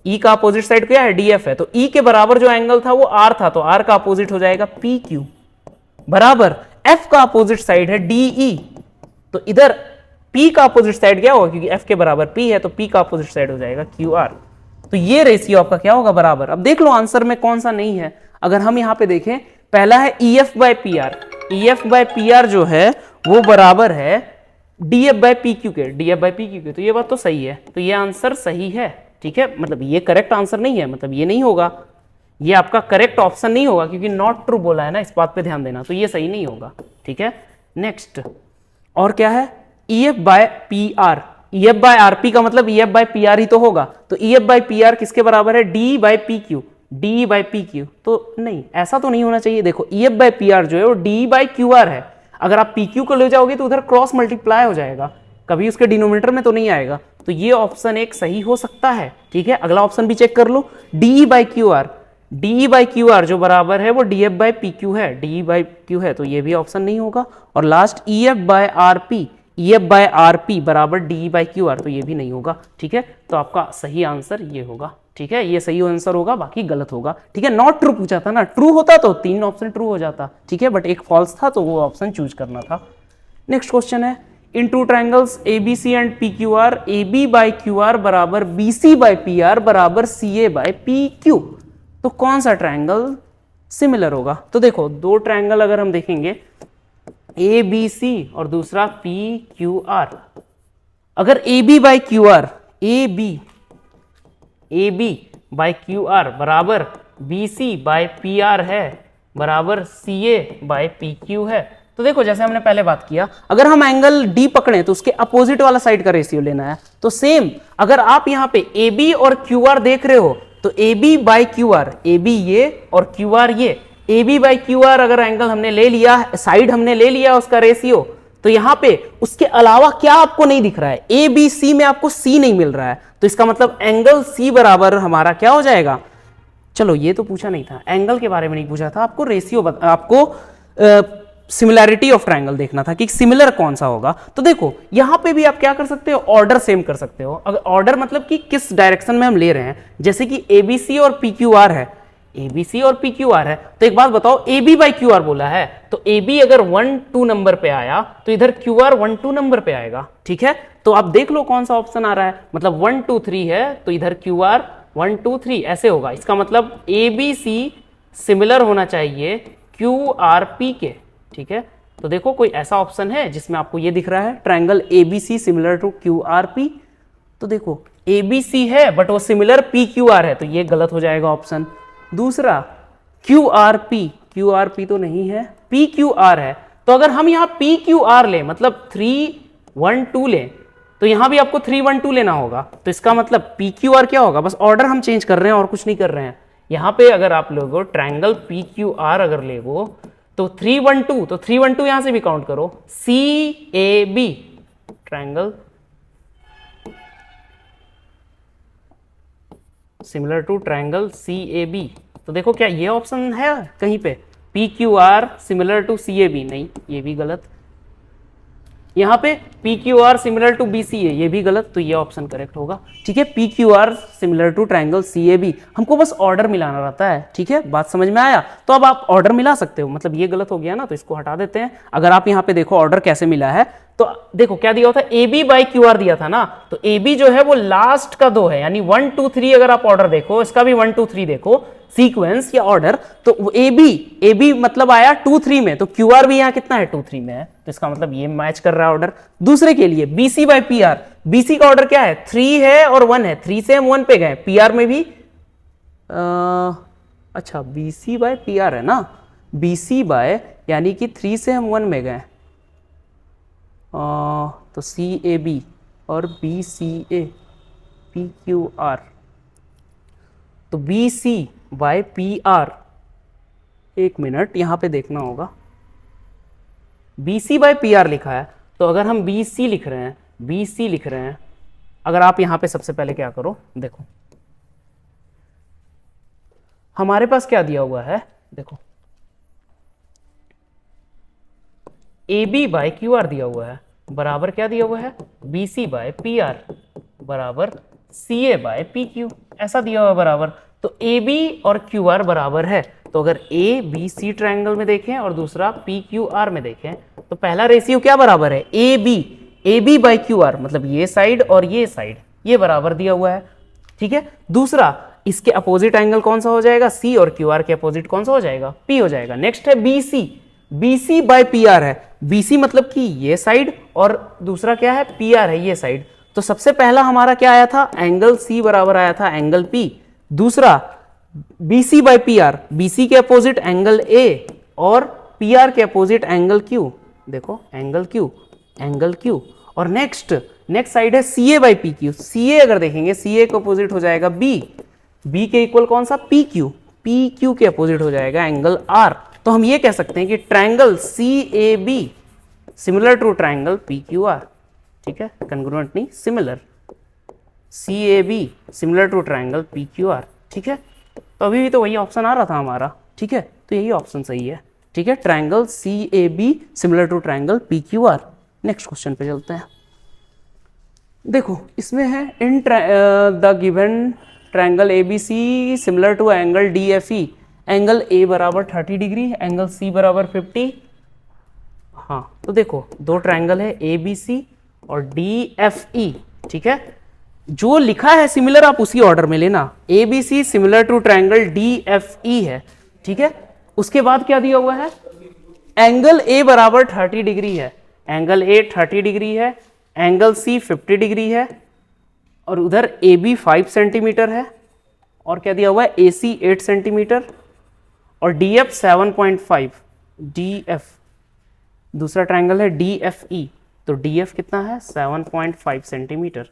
E का अपोजिट साइड क्या है? DF है। तो E के बराबर जो एंगल था वो R था, तो R का अपोजिट हो जाएगा PQ, बराबर F का अपोजिट साइड है DE, तो इधर P का अपोजिट साइड क्या होगा? क्योंकि F के बराबर P है, तो P का अपोजिट साइड हो जाएगा QR। तो ये रेशियो आपका क्या होगा? बराबर। अब देख लो आंसर में कौन सा नहीं है। अगर हम यहां पे देखें, पहला है EF by PR। EF by PR जो है वो बराबर है DF बाय PQ के, DF बाय PQ के। तो ये बात तो सही है, तो ये आंसर सही है, ठीक है। मतलब ये करेक्ट आंसर नहीं है, मतलब ये नहीं होगा, ये आपका करेक्ट ऑप्शन नहीं होगा, क्योंकि नॉट ट्रू बोला है ना, इस बात पे ध्यान देना। तो ये सही नहीं होगा, ठीक है। नेक्स्ट और क्या है? EF by PR। EF by RP का मतलब EF बाय PR ही तो होगा, तो EF बाय PR किसके बराबर है? D by PQ, D by PQ। तो नहीं, ऐसा तो नहीं होना चाहिए। देखो EF बाय PR जो है वो D बाय QR है। अगर आप PQ को ले जाओगे तो उधर क्रॉस मल्टीप्लाई हो जाएगा, कभी उसके डिनोमिनेटर में तो नहीं आएगा। तो ये ऑप्शन एक सही हो सकता है, ठीक है। अगला ऑप्शन भी चेक कर लो, DE by QR। DE by QR जो बराबर है वो DF बाय PQ है, DE बाय Q है, तो ये भी ऑप्शन नहीं होगा। और last EF by RP, EF by RP बराबर DE बाय QR, तो ये भी नहीं होगा, ठीक है। तो आपका सही आंसर ये होगा, ठीक है। ये सही आंसर होगा, बाकी गलत होगा, ठीक है। नॉट ट्रू पूछा था ना, ट्रू होता तो 3 ऑप्शन ट्रू हो जाता, ठीक है, बट एक फॉल्स था तो वो ऑप्शन चूज करना था। नेक्स्ट क्वेश्चन है, in two triangles ABC and PQR, AB by QR बराबर BC बाय PR बराबर CA बाय PQ। तो कौन सा ट्रायंगल सिमिलर होगा? तो देखो दो ट्रायंगल अगर हम देखेंगे, ABC और दूसरा PQR, अगर AB by QR, AB by QR बराबर BC बाय PR है बराबर CA बाय PQ है, तो देखो जैसे हमने पहले बात किया, अगर हम एंगल D पकड़े तो उसके अपोजिट वाला साइड का रेशियो लेना है। तो सेम अगर आप यहां पे AB और QR देख रहे हो, तो AB बाय QR, AB ये और QR ये, AB बाय QR अगर एंगल हमने ले लिया, साइड हमने ले लिया उसका रेशियो, तो यहां पे उसके अलावा क्या आपको नहीं दिख रहा है? ABC में आपको C नहीं मिल रहा है, तो इसका मतलब एंगल C बराबर हमारा क्या हो जाएगा? चलो ये तो पूछा नहीं था, एंगल के बारे में नहीं पूछा था, आपको रेशियो आपको सिमिलैरिटी ऑफ ट्रायंगल देखना था कि सिमिलर कौन सा होगा। तो देखो यहां पे भी आप क्या कर सकते हो? ऑर्डर सेम कर सकते हो। अगर ऑर्डर मतलब कि किस डायरेक्शन में हम ले रहे हैं, जैसे कि ABC और PQR है, ABC और PQR है, तो एक बात बताओ, AB बाय QR बोला है, तो AB अगर 1-2 नंबर पे आया तो इधर QR 1-2 नंबर पे आएगा, ठीक है। तो आप देख लो कौन सा ऑप्शन आ रहा है, मतलब 1-2-3 है तो इधर QR 1-2-3 ऐसे होगा। इसका मतलब ABC सिमिलर होना चाहिए QRP के, ठीक है। तो देखो कोई ऐसा ऑप्शन है जिसमें आपको ये दिख रहा है triangle ABC similar to QRP, तो देखो ABC है बट वो सिमिलर PQR है, तो ये गलत हो जाएगा ऑप्शन। दूसरा QRP तो नहीं है, PQR है। तो अगर हम यहाँ PQR लें, मतलब 312 लें, तो यहां भी आपको 312 लेना होगा। तो इसका मतलब PQR क्या होगा, बस ऑर्डर हम चेंज कर रहे हैं और कुछ नहीं कर रहे हैं। यहां पे अगर आप लोगो ट्रायंगल PQR अगर लेगो तो 312, तो 312 यहां से भी काउंट करो, CAB triangle similar to triangle CAB। तो देखो क्या ये ऑप्शन है कहीं पे, PQR सिमिलर टू CAB, नहीं ये भी गलत। यहाँ पे PQR सिमिलर टू BCA, ये भी गलत, तो ये ऑप्शन करेक्ट होगा। ठीक है, PQR similar to triangle CAB, हमको बस ऑर्डर मिलाना रहता है। ठीक है, बात समझ में आया? तो अब आप ऑर्डर मिला सकते हो, मतलब ये गलत हो गया ना, तो इसको हटा देते हैं। अगर आप यहाँ पे देखो ऑर्डर कैसे मिला है, तो देखो क्या दिया था, AB बाई QR दिया था ना, तो AB जो है वो लास्ट का 2 है, यानी 1 2 3। अगर आप ऑर्डर देखो, इसका भी 1 2 3 देखो सीक्वेंस या ऑर्डर, तो AB मतलब आया 2 3 में, तो QR भी यहाँ कितना है, 2 3 में है, तो इसका मतलब ये मैच कर रहा है ऑर्डर। दूसरे के लिए BC बाई PR, BC का ऑर्डर क्या है, 3 है और 1 है, 3 से हम 1 पे गए। PR में भी अच्छा BC बाय PR है ना, BC बाय यानी कि 3 से हम 1 में गए, तो CAB और BCA PQR, तो BC बाय PR, एक मिनट यहां पे देखना होगा, BC बाय PR लिखा है, तो अगर हम BC लिख रहे हैं, अगर आप यहां पे सबसे पहले क्या करो, देखो हमारे पास क्या दिया हुआ है, देखो AB बाय QR दिया हुआ है, बराबर क्या दिया हुआ है, BC बाय PR बराबर CA बाय PQ, ऐसा दिया हुआ है बराबर। तो AB और QR बराबर है, तो अगर ABC ट्रायंगल में देखें और दूसरा PQR में देखें, तो पहला रेशियो क्या बराबर है, AB बाई QR, मतलब ये साइड और ये साइड ये बराबर दिया हुआ है। ठीक है, दूसरा इसके अपोजिट एंगल कौन सा हो जाएगा, C, और QR के अपोजिट कौन सा हो जाएगा, P हो जाएगा। नेक्स्ट है BC बाई PR है, BC मतलब कि ये साइड और दूसरा क्या है, PR है ये साइड। तो सबसे पहला हमारा क्या आया था, एंगल C बराबर आया था एंगल P। दूसरा BC बाई PR, BC के अपोजिट एंगल A और PR के अपोजिट एंगल Q, देखो एंगल Q। और नेक्स्ट साइड है CA बाई PQ, CA अगर देखेंगे CA के अपोजिट हो जाएगा B के इक्वल कौन सा, PQ के अपोजिट हो जाएगा एंगल R। तो हम ये कह सकते हैं कि triangle CAB similar to triangle PQR। ठीक है, कंग्रुएंट नहीं, similar, CAB similar to triangle PQR। ठीक है, तो अभी भी तो वही ऑप्शन आ रहा था हमारा। ठीक है, तो यही ऑप्शन सही है। ठीक है, triangle CAB similar to triangle PQR। Next question पे चलते हैं। देखो इसमें है, in the given triangle ABC similar to angle DFE, angle A बराबर 30 डिग्री, एंगल C बराबर 50। हाँ, तो देखो दो ट्रायंगल है ABC और DFE। ठीक है, जो लिखा है सिमिलर आप उसी ऑर्डर में लेना, ABC similar to triangle DFE है। ठीक है, उसके बाद क्या दिया हुआ है, एंगल A बराबर 30 डिग्री है, एंगल A 30 डिग्री है, एंगल C 50 डिग्री है, और उधर AB 5 सेंटीमीटर है, और क्या दिया हुआ है, AC 8 सेंटीमीटर और DF 7.5। DF दूसरा ट्रायंगल है DFE, तो DF कितना है, 7.5 सेंटीमीटर।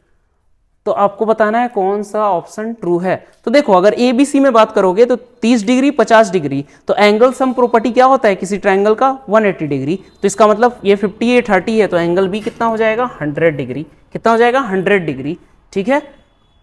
तो आपको बताना है कौन सा ऑप्शन ट्रू है। तो देखो अगर ABC में बात करोगे तो 30 डिग्री 50 डिग्री, तो एंगल सम प्रॉपर्टी क्या होता है किसी ट्रायंगल का, 180 डिग्री। तो इसका मतलब ये 50 ये 30 है, तो एंगल B कितना हो जाएगा, 100 डिग्री। कितना हो जाएगा, 100 डिग्री। ठीक है,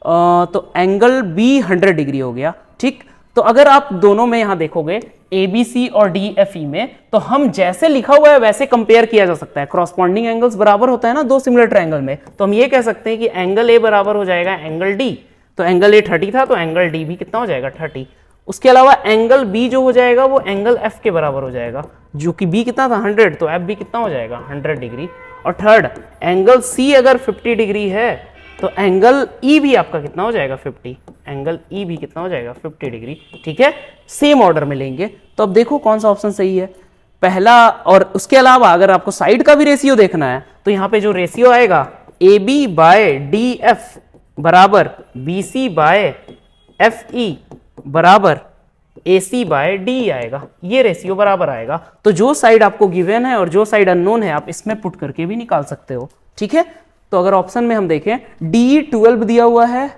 तो एंगल B 100 डिग्री हो गया। ठीक, तो अगर आप दोनों में यहां देखोगे ABC और DFE में, तो हम जैसे लिखा हुआ है वैसे कंपेयर किया जा सकता है। क्रॉसपॉन्डिंग एंगल्स बराबर होता है ना दो सिमिलर ट्रायंगल में, तो हम ये कह सकते हैं कि एंगल A बराबर हो जाएगा एंगल D। तो एंगल A 30 था, तो एंगल D भी कितना हो जाएगा, 30। उसके अलावा एंगल B जो हो जाएगा वो एंगल F के बराबर हो जाएगा, जो कि B कितना था, 100, तो F भी कितना हो जाएगा, 100 डिग्री। और थर्ड एंगल C अगर 50 डिग्री है, तो एंगल E भी आपका कितना हो जाएगा, 50। एंगल E भी कितना हो जाएगा, 50 डिग्री। ठीक है, सेम ऑर्डर में लेंगे। तो अब देखो कौन सा ऑप्शन सही है, पहला। और उसके अलावा अगर आपको साइड का भी रेशियो देखना है, तो यहां पे जो रेशियो आएगा AB बाय DF बराबर BC बाय FE बराबर AC बाय डी आएगा, ये रेशियो बराबर आएगा। तो जो साइड आपको गिवन है और जो साइड अननोन है आप इसमें पुट करके भी निकाल सकते हो, ठीक है। तो अगर ऑप्शन में हम देखें DE12 दिया हुआ है,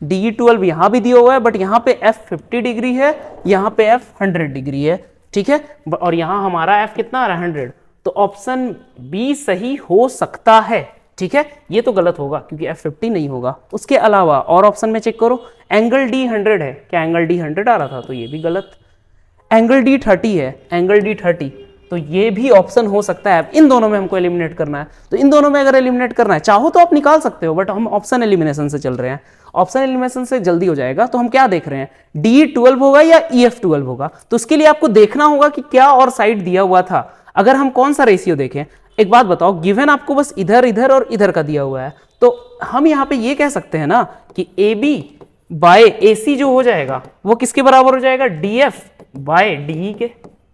DE12 यहां भी दिया हुआ है, बट यहां पे F 50 डिग्री है, यहां पे F 100 डिग्री है, ठीक है, और यहां हमारा F कितना आ रहा है 100, तो ऑप्शन बी सही हो सकता है, ठीक है। ये तो गलत होगा क्योंकि F 50 नहीं होगा। उसके अलावा और ऑप्शन में चेक करो, एंगल D 100 है, क्या एंगल D 100 आ रहा था, तो ये भी गलत। एंगल D 30 है, एंगल D 30, तो ये भी ऑप्शन हो सकता है। इन दोनों में हमको एलिमिनेट करना है, तो इन दोनों में अगर एलिमिनेट करना है चाहो तो आप निकाल सकते हो, बट हम ऑप्शन एलिमिनेशन से चल रहे हैं, ऑप्शन एलिमिनेशन से जल्दी हो जाएगा। तो हम क्या देख रहे हैं, DE12 होगा या EF12 होगा, तो उसके लिए आपको देखना होगा कि क्या और साइड दिया हुआ था। अगर हम कौन सा रेशियो देखें, एक बात बताओ, गिवन आपको बस इधर इधर और इधर का दिया हुआ है, तो हम यहां पे ये कह सकते हैं ना कि AB बाय AC जो हो जाएगा वो किसके बराबर हो जाएगा, DF बाय DE के,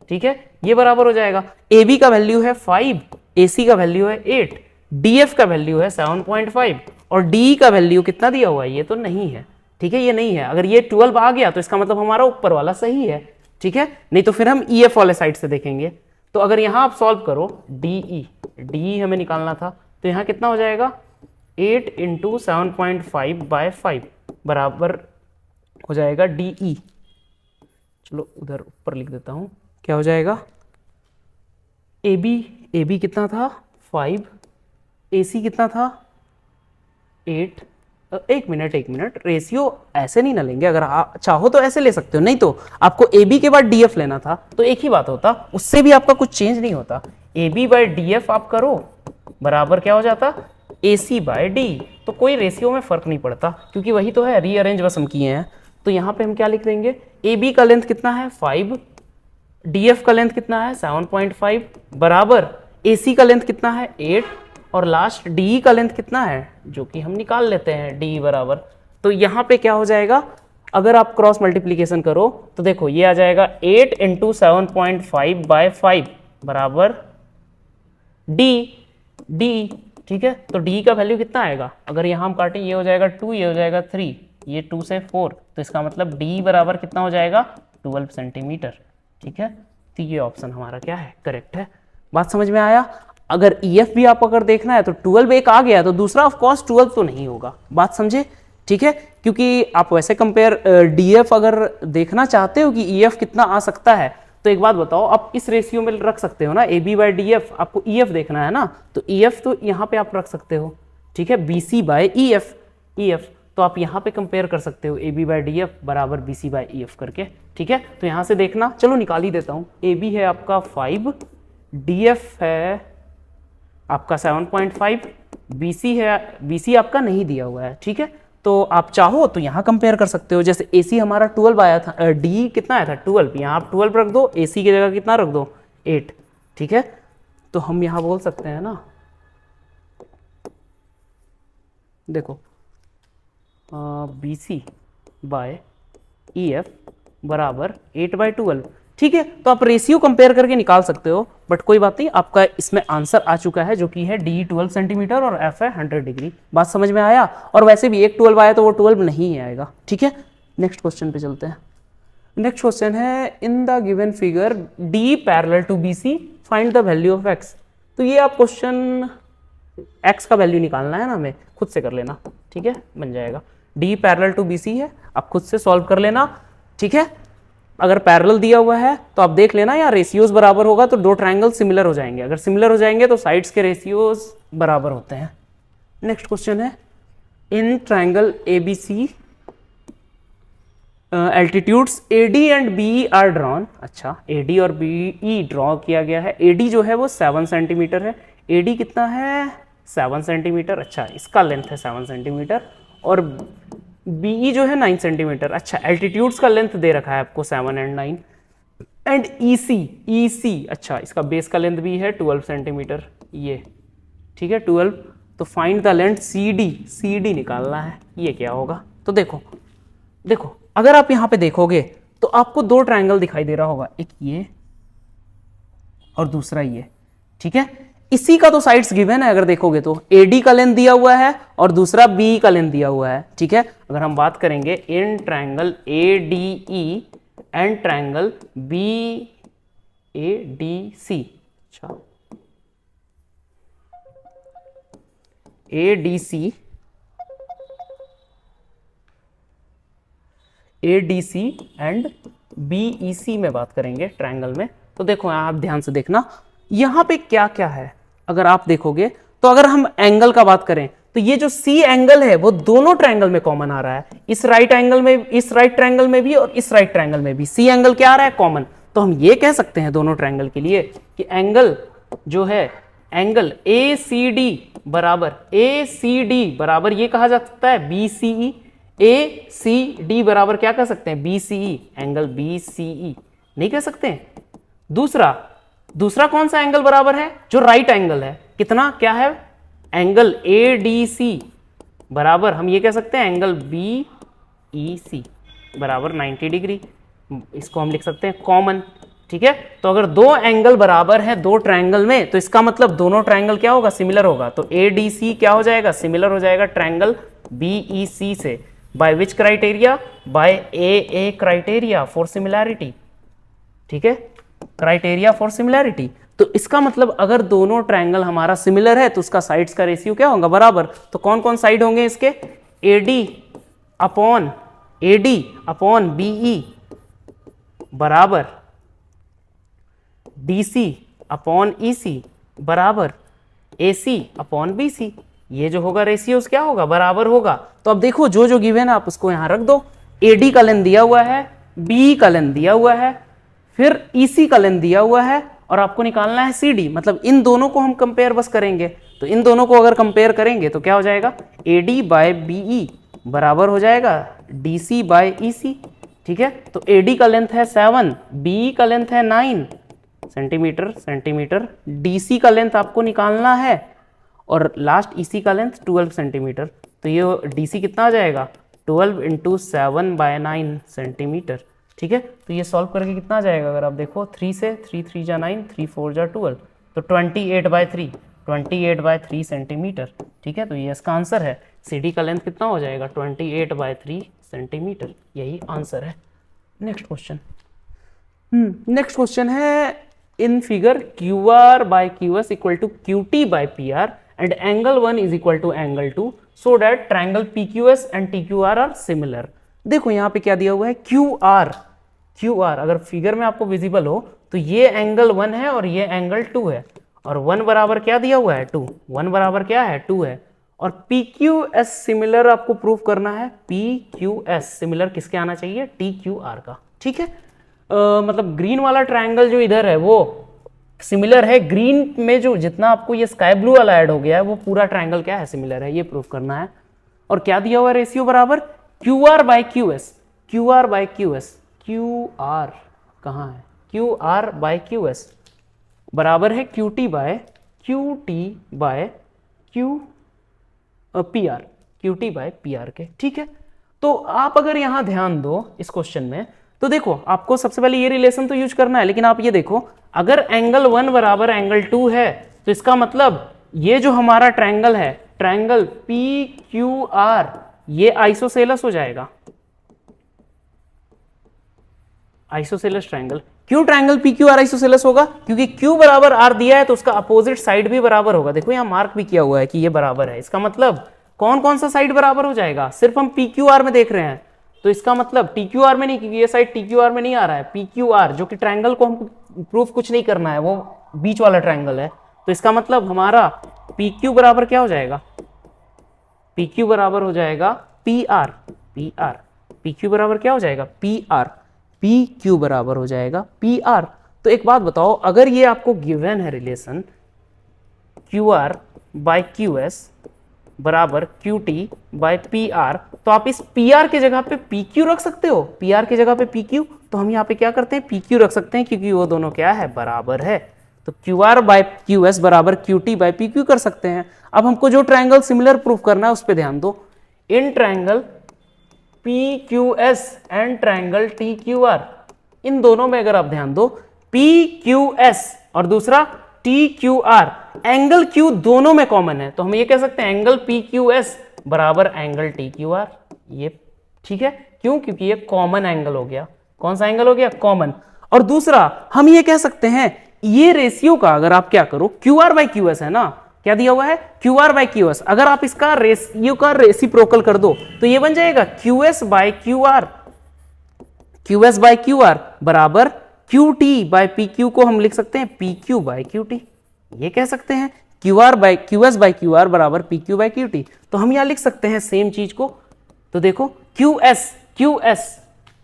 ठीक है, ये बराबर हो जाएगा। AB का वैल्यू है 5, AC का वैल्यू है 8, DF का वैल्यू है 7.5 और DE का वैल्यू कितना दिया हुआ है, ये तो नहीं है, ठीक है, ये नहीं है। अगर ये 12 आ गया तो इसका मतलब हमारा ऊपर वाला सही है, ठीक है, नहीं तो फिर हम EF वाले साइड से देखेंगे। तो अगर यहां आप सॉल्व करो DE हमें निकालना था, तो यहां कितना हो जाएगा 8 × 7.5/5 बराबर हो जाएगा DE। चलो उधर ऊपर लिख देता हूं, क्या हो जाएगा, AB कितना था 5, AC कितना था 8। एक मिनट, रेशियो ऐसे नहीं ना लेंगे, अगर आप चाहो तो ऐसे ले सकते हो, नहीं तो आपको AB के बाद DF लेना था, तो एक ही बात होता, उससे भी आपका कुछ चेंज नहीं होता। AB बाय DF आप करो बराबर क्या हो जाता, AC बाय D। तो कोई रेशियो में फर्क नहीं पड़ता क्योंकि वही तो है, रीअरेंज बस हम किए हैं। तो यहाँ पे हम क्या लिख देंगे, AB का लेंथ कितना है 5, DF का लेंथ कितना है 7.5 बराबर AC का लेंथ कितना है 8 और लास्ट DE का लेंथ कितना है, जो कि हम निकाल लेते हैं DE बराबर। तो यहाँ पे क्या हो जाएगा, अगर आप क्रॉस मल्टीप्लीकेशन करो तो देखो ये आ जाएगा 8 × 7.5/5 बराबर D, ठीक है। तो D का वैल्यू कितना आएगा, अगर यहाँ हम काटें ये हो जाएगा 2, ये हो जाएगा 3, ये 2 से 4, तो इसका मतलब D बराबर कितना हो जाएगा 12 सेंटीमीटर, ठीक है। तो ये ऑप्शन हमारा क्या है, करेक्ट है। बात समझ में आया। अगर EF भी आप अगर देखना है तो 12 एक आ गया तो दूसरा ऑफ कोर्स 12 तो नहीं होगा, बात समझे, ठीक है। क्योंकि आप वैसे कंपेयर DF अगर देखना चाहते हो कि EF कितना आ सकता है, तो एक बात बताओ, आप इस रेशियो में रख सकते हो ना, AB बाय DF, आपको EF देखना है ना, तो EF तो यहाँ पे आप रख सकते हो, ठीक है, BC बाय EF, तो आप यहाँ पे कंपेयर कर सकते हो AB बाय DF बराबर BC बाय EF करके, ठीक है। तो यहाँ से देखना, चलो निकाल ही देता हूँ, AB है आपका 5, DF है आपका 7.5, BC आपका नहीं दिया हुआ है, ठीक है। तो आप चाहो तो यहाँ कंपेयर कर सकते हो, जैसे AC हमारा 12 आया था, DE कितना आया था 12, यहाँ आप 12 रख दो, AC की जगह कितना रख दो 8, ठीक है। तो हम यहाँ बोल सकते हैं ना, देखो BC बाय EF बराबर 8/12, ठीक है। तो आप रेशियो कंपेयर करके निकाल सकते हो, बट कोई बात नहीं, आपका इसमें आंसर आ चुका है जो कि है DE 12 सेंटीमीटर और F है 100 डिग्री। बात समझ में आया। और वैसे भी एक 12 आया तो वो 12 नहीं आएगा, ठीक है। नेक्स्ट क्वेश्चन पे चलते हैं। नेक्स्ट क्वेश्चन है, in the given figure D parallel to BC find the value of X। तो ये आप क्वेश्चन X का वैल्यू निकालना है ना, हमें खुद से कर लेना, ठीक है, बन जाएगा। D पैरेलल टू BC है, आप खुद से सॉल्व कर लेना, ठीक है। अगर पैरेलल दिया हुआ है तो आप देख लेना, या रेशियोज बराबर होगा तो दो ट्रायंगल सिमिलर हो जाएंगे, अगर सिमिलर हो जाएंगे तो साइड्स के रेशियोज बराबर होते हैं। नेक्स्ट क्वेश्चन है, in triangle ABC altitudes AD and BE are drawn. अच्छा, AD और BE ड्रॉ किया गया है। AD जो है वो 7 सेंटीमीटर है, AD कितना है 7 सेंटीमीटर, अच्छा इसका लेंथ है 7 सेंटीमीटर, और BE जो है 9 सेंटीमीटर। अच्छा, एल्टीट्यूड्स का लेंथ दे रखा है आपको 7 और 9, एंड EC अच्छा इसका बेस का लेंथ भी है 12 सेंटीमीटर, ये ठीक है 12। तो फाइंड द लेंथ CD निकालना है, ये क्या होगा। तो देखो अगर आप यहां पे देखोगे तो आपको दो ट्रायंगल दिखाई दे रहा होगा, एक ये और दूसरा ये, ठीक है। इसी का तो साइड्स गिवन है, अगर देखोगे तो AD का लेंथ दिया हुआ है और दूसरा BE का लेंथ दिया हुआ है, ठीक है। अगर हम बात करेंगे in triangle A D E and triangle B A D C, अच्छा A D C and BEC में बात करेंगे ट्रायंगल में, तो देखो आप ध्यान से देखना यहां पे क्या क्या है। अगर आप देखोगे तो अगर हम एंगल का बात करें तो ये जो सी एंगल है वो दोनों ट्रायंगल में कॉमन आ रहा है, इस राइट एंगल में, इस राइट ट्रायंगल में भी और इस राइट ट्रायंगल में भी सी एंगल क्या आ रहा है, कॉमन। तो हम ये कह सकते हैं दोनों ट्रायंगल के लिए कि एंगल जो है, एंगल ए सी डी बराबर ये कहा जा सकता है बीसीई, ए सी डी बराबर क्या कह सकते हैं बीसीई, एंगल बीसीई नहीं कह सकते हैं। दूसरा कौन सा एंगल बराबर है, जो राइट एंगल है, कितना क्या है, एंगल ए डी सी बराबर हम ये कह सकते हैं एंगल बी ई सी बराबर 90 डिग्री, इसको हम लिख सकते हैं कॉमन, ठीक है। तो अगर दो एंगल बराबर है दो ट्रायंगल में तो इसका मतलब दोनों ट्रायंगल क्या होगा, सिमिलर होगा। तो ए डी सी क्या हो जाएगा, सिमिलर हो जाएगा ट्रायंगल बी ई सी से। By which criteria, by a criteria for similarity, ठीक है, क्राइटेरिया फॉर सिमिलैरिटी। तो इसका मतलब अगर दोनों ट्रायंगल हमारा सिमिलर है तो उसका साइड्स का रेशियो क्या होगा, बराबर। तो कौन कौन साइड होंगे इसके, एडी अपॉन बीई बराबर डीसी अपॉन ईसी बराबर एसी अपॉन बीसी। ये जो होगा रेशियोज क्या होगा, बराबर होगा। तो अब देखो जो जो गिवन है आप उसको यहां रख दो। एडी का लेंथ दिया हुआ है, बी का लेंथ दिया हुआ है, फिर ईसी का लेंथ दिया हुआ है और आपको निकालना है सीडी। मतलब इन दोनों को हम कंपेयर बस करेंगे, तो इन दोनों को अगर कंपेयर करेंगे तो क्या हो जाएगा, एडी बाय बीई बराबर हो जाएगा डीसी बाय ईसी, ठीक है। तो एडी का लेंथ है 7, बीई का लेंथ है 9 सेंटीमीटर, डीसी का लेंथ आपको निकालना है और लास्ट ईसी का लेंथ 12 सेंटीमीटर। तो ये डीसी कितना आ जाएगा, 12 इंटू 7/9 सेंटीमीटर, ठीक है। तो ये सॉल्व करके कितना आ जाएगा, अगर आप देखो 3 से 3 3 जा 9, 3 4 जा 12, तो 28/3 सेंटीमीटर, ठीक है। तो ये इसका आंसर है। सीडी का लेंथ कितना हो जाएगा, 28/3 सेंटीमीटर, यही आंसर है। नेक्स्ट क्वेश्चन है in figure QR by QS equal to QT by PR and angle 1 is equal to angle 2 so that triangle PQS and TQR are similar। देखो यहाँ पे क्या दिया हुआ है, QR अगर फिगर में आपको विजिबल हो तो ये एंगल 1 है और ये एंगल 2 है, और 1 बराबर क्या दिया हुआ है 2, 1 बराबर क्या है 2 है। और PQS सिमिलर आपको प्रूव करना है, PQS सिमिलर किसके आना चाहिए, TQR का, ठीक है। मतलब ग्रीन वाला ट्रायंगल जो इधर है वो सिमिलर है, ग्रीन में जो जितना आपको ये स्काई ब्लू वाला ऐड हो गया है वो पूरा ट्रायंगल क्या है, सिमिलर है, ये प्रूफ करना है। और क्या दिया हुआ रेशियो बराबर QR बाय QS कहाँ है, QR बाय QS बराबर है QT बाय PR के, ठीक है। तो आप अगर यहां ध्यान दो इस क्वेश्चन में तो देखो आपको सबसे पहले ये रिलेशन तो यूज करना है, लेकिन आप ये देखो अगर एंगल 1 बराबर एंगल 2 है तो इसका मतलब ये जो हमारा ट्रायंगल है, ट्रायंगल PQR, ये आइसोसेलस हो जाएगा, आइसोसेलस ट्रायंगल। क्यों ट्रायंगल PQR आइसोसेलस होगा, क्योंकि Q बराबर R दिया है तो उसका अपोजिट साइड भी बराबर होगा। देखो यहां मार्क भी किया हुआ है कि ये बराबर है, इसका मतलब कौन कौन सा साइड बराबर हो जाएगा, सिर्फ हम PQR में देख रहे हैं तो इसका मतलब TQR में नहीं, क्योंकि ये साइड TQR में नहीं आ रहा है, PQR जो कि ट्रायंगल को हम प्रूफ कुछ नहीं करना है, वो बीच वाला ट्रायंगल है। तो इसका मतलब हमारा PQ बराबर क्या हो जाएगा, PQ बराबर हो जाएगा PR, PQ बराबर क्या हो जाएगा PR, PQ बराबर हो जाएगा PR। तो एक बात बताओ, अगर ये आपको गिवन है रिलेशन QR बाय QS बराबर QT बाय PR, तो आप इस PR के जगह पे PQ रख सकते हो, PR के जगह पे PQ। तो हम यहाँ पे क्या करते हैं, PQ रख सकते हैं क्योंकि वो दोनों क्या है, बराबर है। तो QR बाय QS बराबर QT बाय PQ कर सकते हैं। अब हमको जो ट्रायंगल सिमिलर प्रूफ करना है उस पर ध्यान दो। In triangle PQS and triangle TQR, इन दोनों में अगर आप ध्यान दो, PQS और दूसरा TQR, एंगल Q दोनों में कॉमन है, तो हम ये कह सकते हैं एंगल PQS बराबर एंगल TQR, ये ठीक है, क्यों? क्योंकि ये कॉमन एंगल हो गया। कौन सा एंगल हो गया? कॉमन। और दूसरा हम ये कह सकते हैं ये रेशियो का अगर आप क्या करो, Q R by Q S है ना, क्या दिया हुआ है? Q R by Q S. अगर आप इसका रेशियो का रेसिप्रोकल कर दो तो ये बन जाएगा Q S by Q R. Q S by Q R बराबर Q T by P Q को हम लिख सकते हैं P Q by Q T. ये कह सकते हैं Q R by Q S by Q R बराबर P Q by Q T. तो हम यहां लिख सकते हैं सेम चीज को। तो देखो क्यू एस,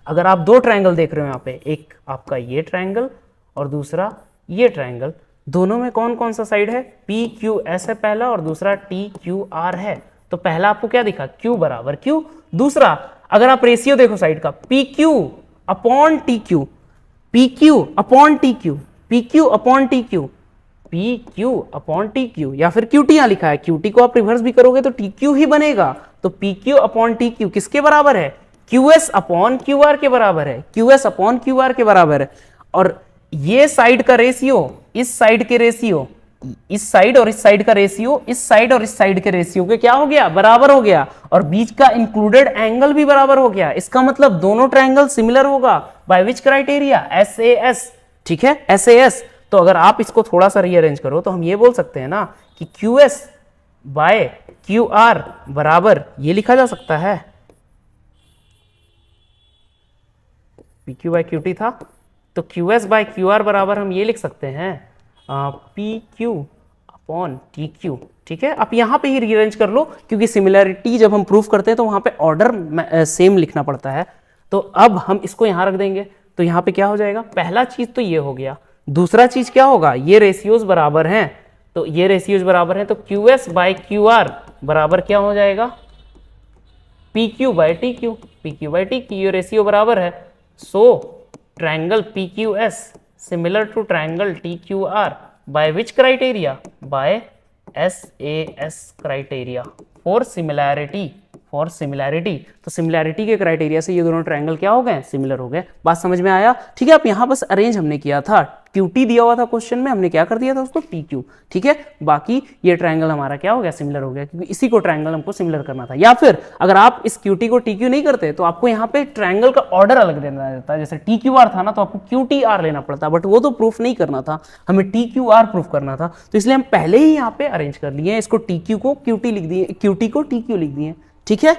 अगर आप दो ट्रायंगल देख रहे हो यहां पे, एक आपका ये ट्रायंगल और दूसरा ये ट्रायंगल, दोनों में कौन कौन सा साइड है? पी क्यू एस है पहला और दूसरा टी क्यू आर है। तो पहला आपको क्या दिखा? क्यू बराबर क्यू। दूसरा अगर आप रेशियो देखो साइड का, P Q upon T Q, P Q upon T Q, P Q upon T Q, P Q upon T Q, या फिर क्यू टी यहां लिखा है, क्यू टी को आप रिवर्स भी करोगे तो टी क्यू ही बनेगा। तो P Q upon T Q किसके बराबर है? Q S upon Q R के बराबर है। Q S upon Q R के बराबर है। और ये साइड का रेशियो इस साइड के रेशियो, इस साइड और इस साइड का रेशियो इस साइड और इस साइड के रेशियो के क्या हो गया? बराबर हो गया। और बीच का इंक्लूडेड एंगल भी बराबर हो गया। इसका मतलब दोनों ट्रायंगल सिमिलर होगा। Bye which criteria? एसएएस। ठीक है, एसएएस। तो अगर आप इसको थोड़ा सा रीअरेंज करो तो हम ये बोल सकते हैं ना कि Q S by Q R बराबर ये लिखा जा सकता है, P Q by Q T था, तो Q S by Q R बराबर हम ये लिख सकते हैं P Q upon T Q. ठीक है, आप यहां पे ही रीअरेंज कर लो क्योंकि सिमिलैरिटी जब हम प्रूफ करते हैं तो वहां पे ऑर्डर सेम लिखना पड़ता है। तो अब हम इसको यहां रख देंगे तो यहां पे क्या हो जाएगा? पहला चीज तो ये हो गया। दूसरा चीज क्या होगा? ये रेशियोज बराबर हैं, तो ये रेशियोज बराबर हैं तो Q S by Q R बराबर क्या हो जाएगा? P Q by T Q. P Q by T Q, ये रेशियो बराबर है। So triangle P Q S similar to triangle T Q R by which criteria? By S A S criteria for similarity. For similarity, तो सिमिलैरिटी के क्राइटेरिया से ये दोनों ट्रायंगल क्या हो गए? सिमिलर हो गए। बात समझ में आया? ठीक है, अब यहां बस अरेंज हमने किया था, क्यू टी दिया हुआ था क्वेश्चन में, हमने क्या कर दिया था उसको? T Q. ठीक है, बाकी ये ट्रायंगल हमारा क्या हो गया? सिमिलर हो गया, क्योंकि इसी को ट्रायंगल हमको सिमिलर करना था। या फिर अगर आप इस क्यू टी को टी क्यू नहीं करते तो आपको यहाँ पे ट्रायंगल का ऑर्डर अलग देना रहता है। जैसे टी क्यू आर था ना तो आपको क्यू टी आर लेना पड़ता, बट वो तो प्रूफ नहीं करना था, हमें टी क्यू आर प्रूफ करना था। तो इसलिए हम पहले ही यहाँ पे अरेंज कर लिए, इसको टी क्यू को क्यू टी लिख दिए, क्यू टी को टी क्यू लिख दिए। ठीक है,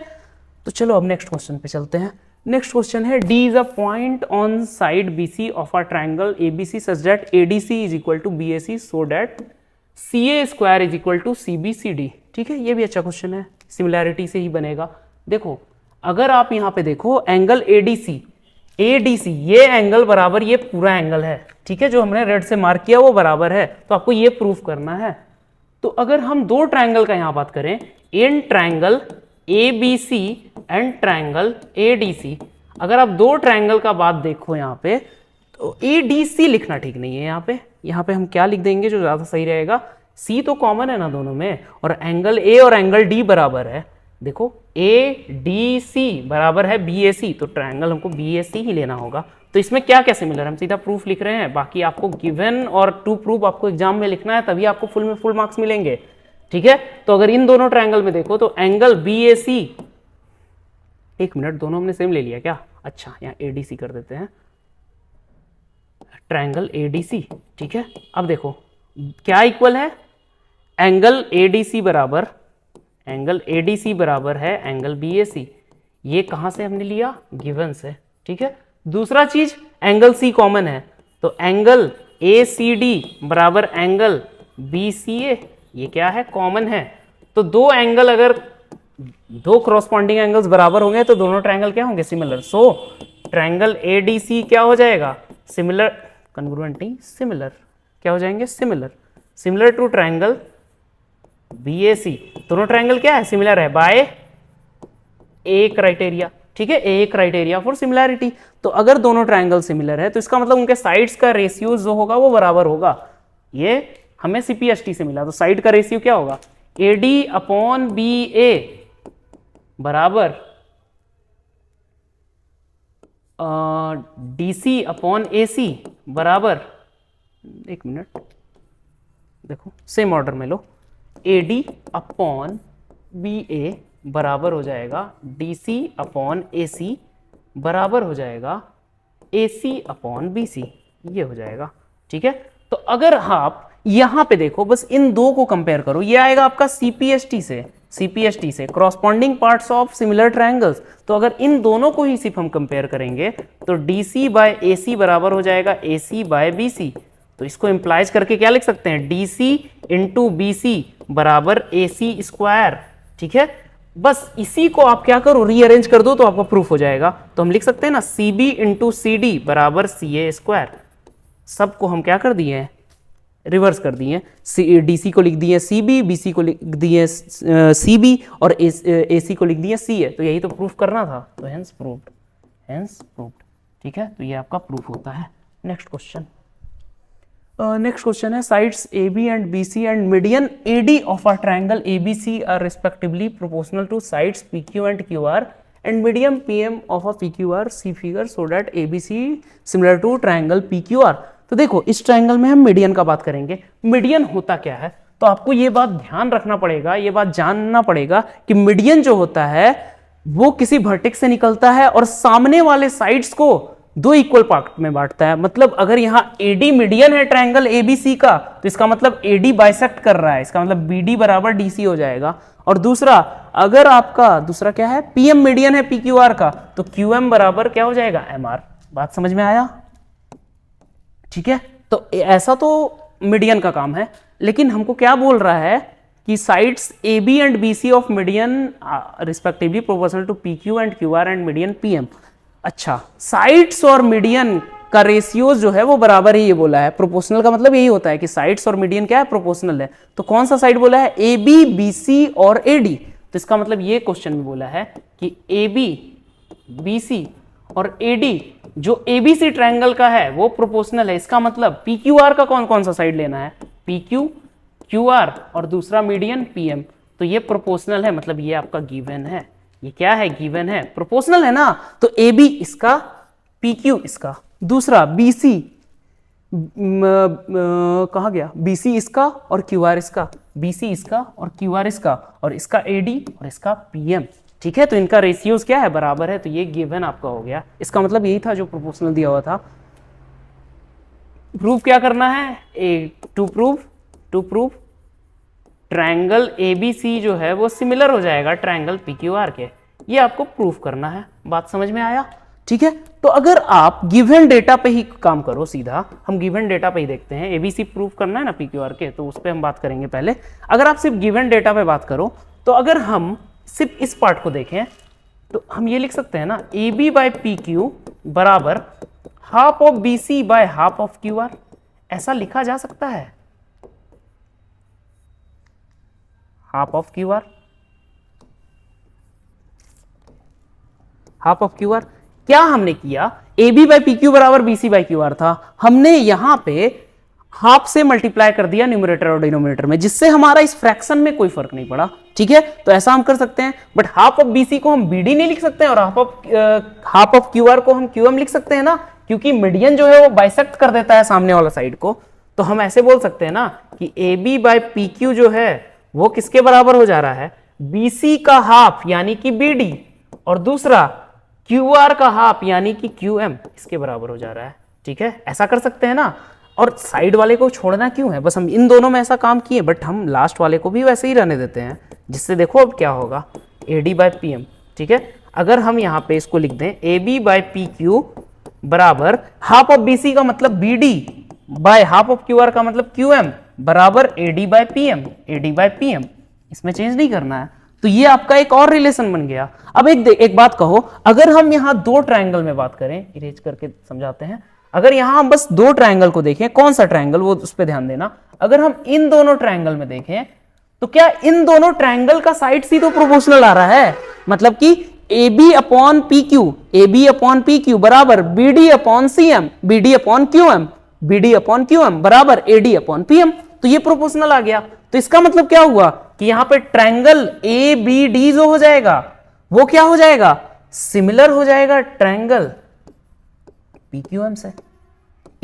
तो चलो अब नेक्स्ट क्वेश्चन पे चलते हैं। नेक्स्ट क्वेश्चन है D is a point on side BC of a triangle ABC such that ADC is equal to BAC so that CA square is equal to CB CD. ठीक है, ये भी अच्छा क्वेश्चन है, सिमिलैरिटी से ही बनेगा। देखो अगर आप यहां पे देखो एंगल एडीसी, एडीसी ये एंगल बराबर ये पूरा एंगल है। ठीक है, जो हमने रेड से मार्क किया वो बराबर है, तो आपको ये प्रूफ करना है। तो अगर हम दो ट्रायंगल का यहां बात करें, इन triangle ABC and triangle ADC, अगर आप दो ट्रायंगल का बात देखो यहाँ पे तो ADC लिखना ठीक नहीं है। यहाँ पे हम क्या लिख देंगे जो ज्यादा सही रहेगा? C तो कॉमन है ना दोनों में, और एंगल A और एंगल D बराबर है। देखो ADC बराबर है BAC, तो ट्रायंगल हमको BAC ही लेना होगा। तो इसमें क्या क्या सिमिलर, हम सीधा प्रूफ लिख रहे हैं। बाकी आपको गिवन और टू प्रूफ आपको एग्जाम में लिखना है, तभी आपको फुल में फुल मार्क्स मिलेंगे। ठीक है, तो अगर इन दोनों ट्रायंगल में देखो तो एंगल BAC, एक मिनट, दोनों हमने सेम ले लिया क्या? अच्छा, यहाँ ADC कर देते हैं, ट्रायंगल ADC। ठीक है, अब देखो क्या इक्वल है? एंगल ADC बराबर है एंगल BAC। ये कहां से हमने लिया? गिवन से। ठीक है, दूसरा चीज एंगल C कॉमन है, तो एंगल ACD बराबर एंगल BCA, ये क्या है? कॉमन है। तो दो एंगल, अगर दो करस्पॉन्डिंग एंगल्स बराबर होंगे तो दोनों ट्रायंगल क्या होंगे? सिमिलर। सो ट्रायंगल ADC क्या हो जाएगा? सिमिलर, कन्ग्रुएंट नहीं, सिमिलर। क्या हो जाएंगे? Similar. Similar to triangle BAC, दोनों ट्रायंगल क्या है? सिमिलर है बाय ए क्राइटेरिया। ठीक है, ए क्राइटेरिया फॉर सिमिलैरिटी। तो अगर दोनों ट्रायंगल सिमिलर है तो इसका मतलब उनके साइड्स का रेशियो जो होगा वो बराबर होगा। ये हमें CPST से मिला, तो साइड का रेशियो क्या होगा? AD अपॉन BA बराबर DC अपॉन AC बराबर, एक मिनट देखो सेम ऑर्डर में लो, AD अपॉन BA बराबर हो जाएगा DC अपॉन AC बराबर हो जाएगा AC अपॉन BC, ये हो जाएगा। ठीक है, तो अगर आप यहां पे देखो, बस इन दो को कंपेयर करो, ये आएगा आपका CPST से corresponding parts of similar triangles. तो अगर इन दोनों को ही सिर्फ हम कंपेयर करेंगे तो DC बाय AC बराबर हो जाएगा AC बाय BC। तो इसको इंप्लाइज करके क्या लिख सकते हैं, DC इंटू BC बराबर AC स्क्वायर। ठीक है, बस इसी को आप क्या करो, रीअरेंज कर दो तो आपका प्रूफ हो जाएगा। तो हम लिख सकते हैं ना CB इंटू CD बराबर CA स्क्वायर। सबको हम क्या कर दिए हैं, रिवर्स कर दिए हैं। DC को लिख दिए CB, BC को लिख दिए CB और AC को लिख दिए CA। तो यही तो प्रूफ करना था, तो हेंस प्रूव्ड। ठीक है, तो ये आपका प्रूफ होता है। नेक्स्ट क्वेश्चन है, sides AB and BC and median AD of a triangle ABC are respectively proportional to sides PQ and QR and medium PM of a PQR, see figure so that ABC similar to triangle PQR। तो देखो इस ट्रायंगल में हम मीडियन का बात करेंगे। मीडियन होता क्या है, तो आपको ये बात ध्यान रखना पड़ेगा, ये बात जानना पड़ेगा कि मीडियन जो होता है वो किसी वर्टेक्स से निकलता है और सामने वाले साइड्स को दो इक्वल पार्ट में बांटता है। मतलब अगर यहां AD मीडियन है ट्रायंगल ABC का, तो इसका मतलब AD बाइसेक्ट कर रहा है, इसका मतलब BD बराबर DC हो जाएगा। और दूसरा, अगर आपका दूसरा क्या है, PM मीडियन है PQR का, तो QM बराबर क्या हो जाएगा, MR। बात समझ में आया? ठीक है, तो ऐसा तो मीडियन का काम है, लेकिन हमको क्या बोल रहा है कि sides AB and BC of median respectively proportional to PQ and QR and median PM। अच्छा, साइड्स और मीडियन का रेशियोज जो है वो बराबर ही, ये बोला है। प्रोपोर्शनल का मतलब यही होता है कि साइड्स और मीडियन क्या है, प्रोपोर्शनल है। तो कौन सा साइड बोला है, AB, BC और AD। तो इसका मतलब ये क्वेश्चन में बोला है कि AB, BC और AD जो ABC ट्रायंगल का है वो प्रोपोर्शनल है। इसका मतलब PQR का कौन कौन सा साइड लेना है, PQ, QR और दूसरा मीडियन PM। तो ये प्रोपोर्शनल है, मतलब ये आपका गिवन है। ये क्या है, गिवन है, प्रोपोर्शनल है ना। तो AB इसका, PQ इसका, दूसरा BC कहा गया, BC इसका और QR इसका, BC इसका और QR इसका, और इसका AD और इसका PM। ठीक है, तो इनका रेशियोज क्या है, बराबर है। तो ये गिवन आपका हो गया। इसका मतलब यही था जो प्रोपोर्शनल दिया हुआ था। प्रूफ क्या करना है, टू प्रूफ ट्रायंगल ABC जो है वो सिमिलर हो जाएगा ट्रायंगल PQR के। ये आपको प्रूफ करना है। बात समझ में आया? ठीक है, तो अगर आप गिवन डेटा पे ही काम करो, सीधा हम गिवन डेटा पे ही देखते हैं। ABC प्रूफ करना है ना PQR के, तो उस पर हम बात करेंगे पहले। अगर आप सिर्फ गिवन डेटा पे बात करो, तो अगर हम सिर्फ इस पार्ट को देखें तो हम ये लिख सकते हैं ना, AB बाय PQ बराबर half of BC by half of QR। ऐसा लिखा जा सकता है, half of QR, half of QR। क्या हमने किया, AB बाई PQ बराबर BC बाई QR था, हमने यहां पे हाफ से मल्टीप्लाई कर दिया न्यूमरेटर और डिनोमिनेटर में, जिससे हमारा इस फ्रैक्शन में कोई फर्क नहीं पड़ा। ठीक है, तो ऐसा हम कर सकते हैं। बट हाफ ऑफ BC को हम BD नहीं लिख सकते हैं और हाफ ऑफ QR को हम QM लिख सकते हैं ना, क्योंकि मीडियन जो है वो बाइसेक्ट कर देता है सामने वाला साइड को। तो हम ऐसे बोल सकते हैं ना कि AB बाई PQ जो है वो किसके बराबर हो जा रहा है, BC का हाफ यानी कि BD, और दूसरा QR का हाफ यानी कि QM, इसके बराबर हो जा रहा है। ठीक है, ऐसा कर सकते हैं ना। और साइड वाले को छोड़ना क्यों है, बस हम इन दोनों में ऐसा काम किए, बट हम लास्ट वाले को भी वैसे ही रहने देते हैं, जिससे देखो अब क्या होगा, AD बाई PM। ठीक है, अगर हम यहाँ पे इसको लिख दें AB बाई PQ बराबर हाफ ऑफ BC का मतलब BD by half of QR का मतलब QM बराबर AD by PM, AD by PM, इसमें चेंज नहीं करना है। तो ये आपका एक और रिलेशन बन गया। अब एक बात कहो, अगर हम यहां दो ट्रायंगल में बात करें, इरेज करके समझाते हैं। अगर यहां हम बस दो ट्रायंगल को देखें, कौन सा ट्रायंगल वो उस पर ध्यान देना। अगर हम इन दोनों ट्रायंगल में देखें तो क्या इन दोनों ट्रायंगल का साइड ही तो प्रोपोर्शनल आ रहा है, मतलब कि AB upon PQ, AB upon PQ बराबर BD upon CM, BD upon QM, BD upon QM बराबर AD अपॉन PM। तो ये प्रोपोर्शनल आ गया। तो इसका मतलब क्या हुआ कि यहां पे ट्रायंगल ABD जो हो जाएगा वो क्या हो जाएगा, सिमिलर हो जाएगा ट्रायंगल PQM से।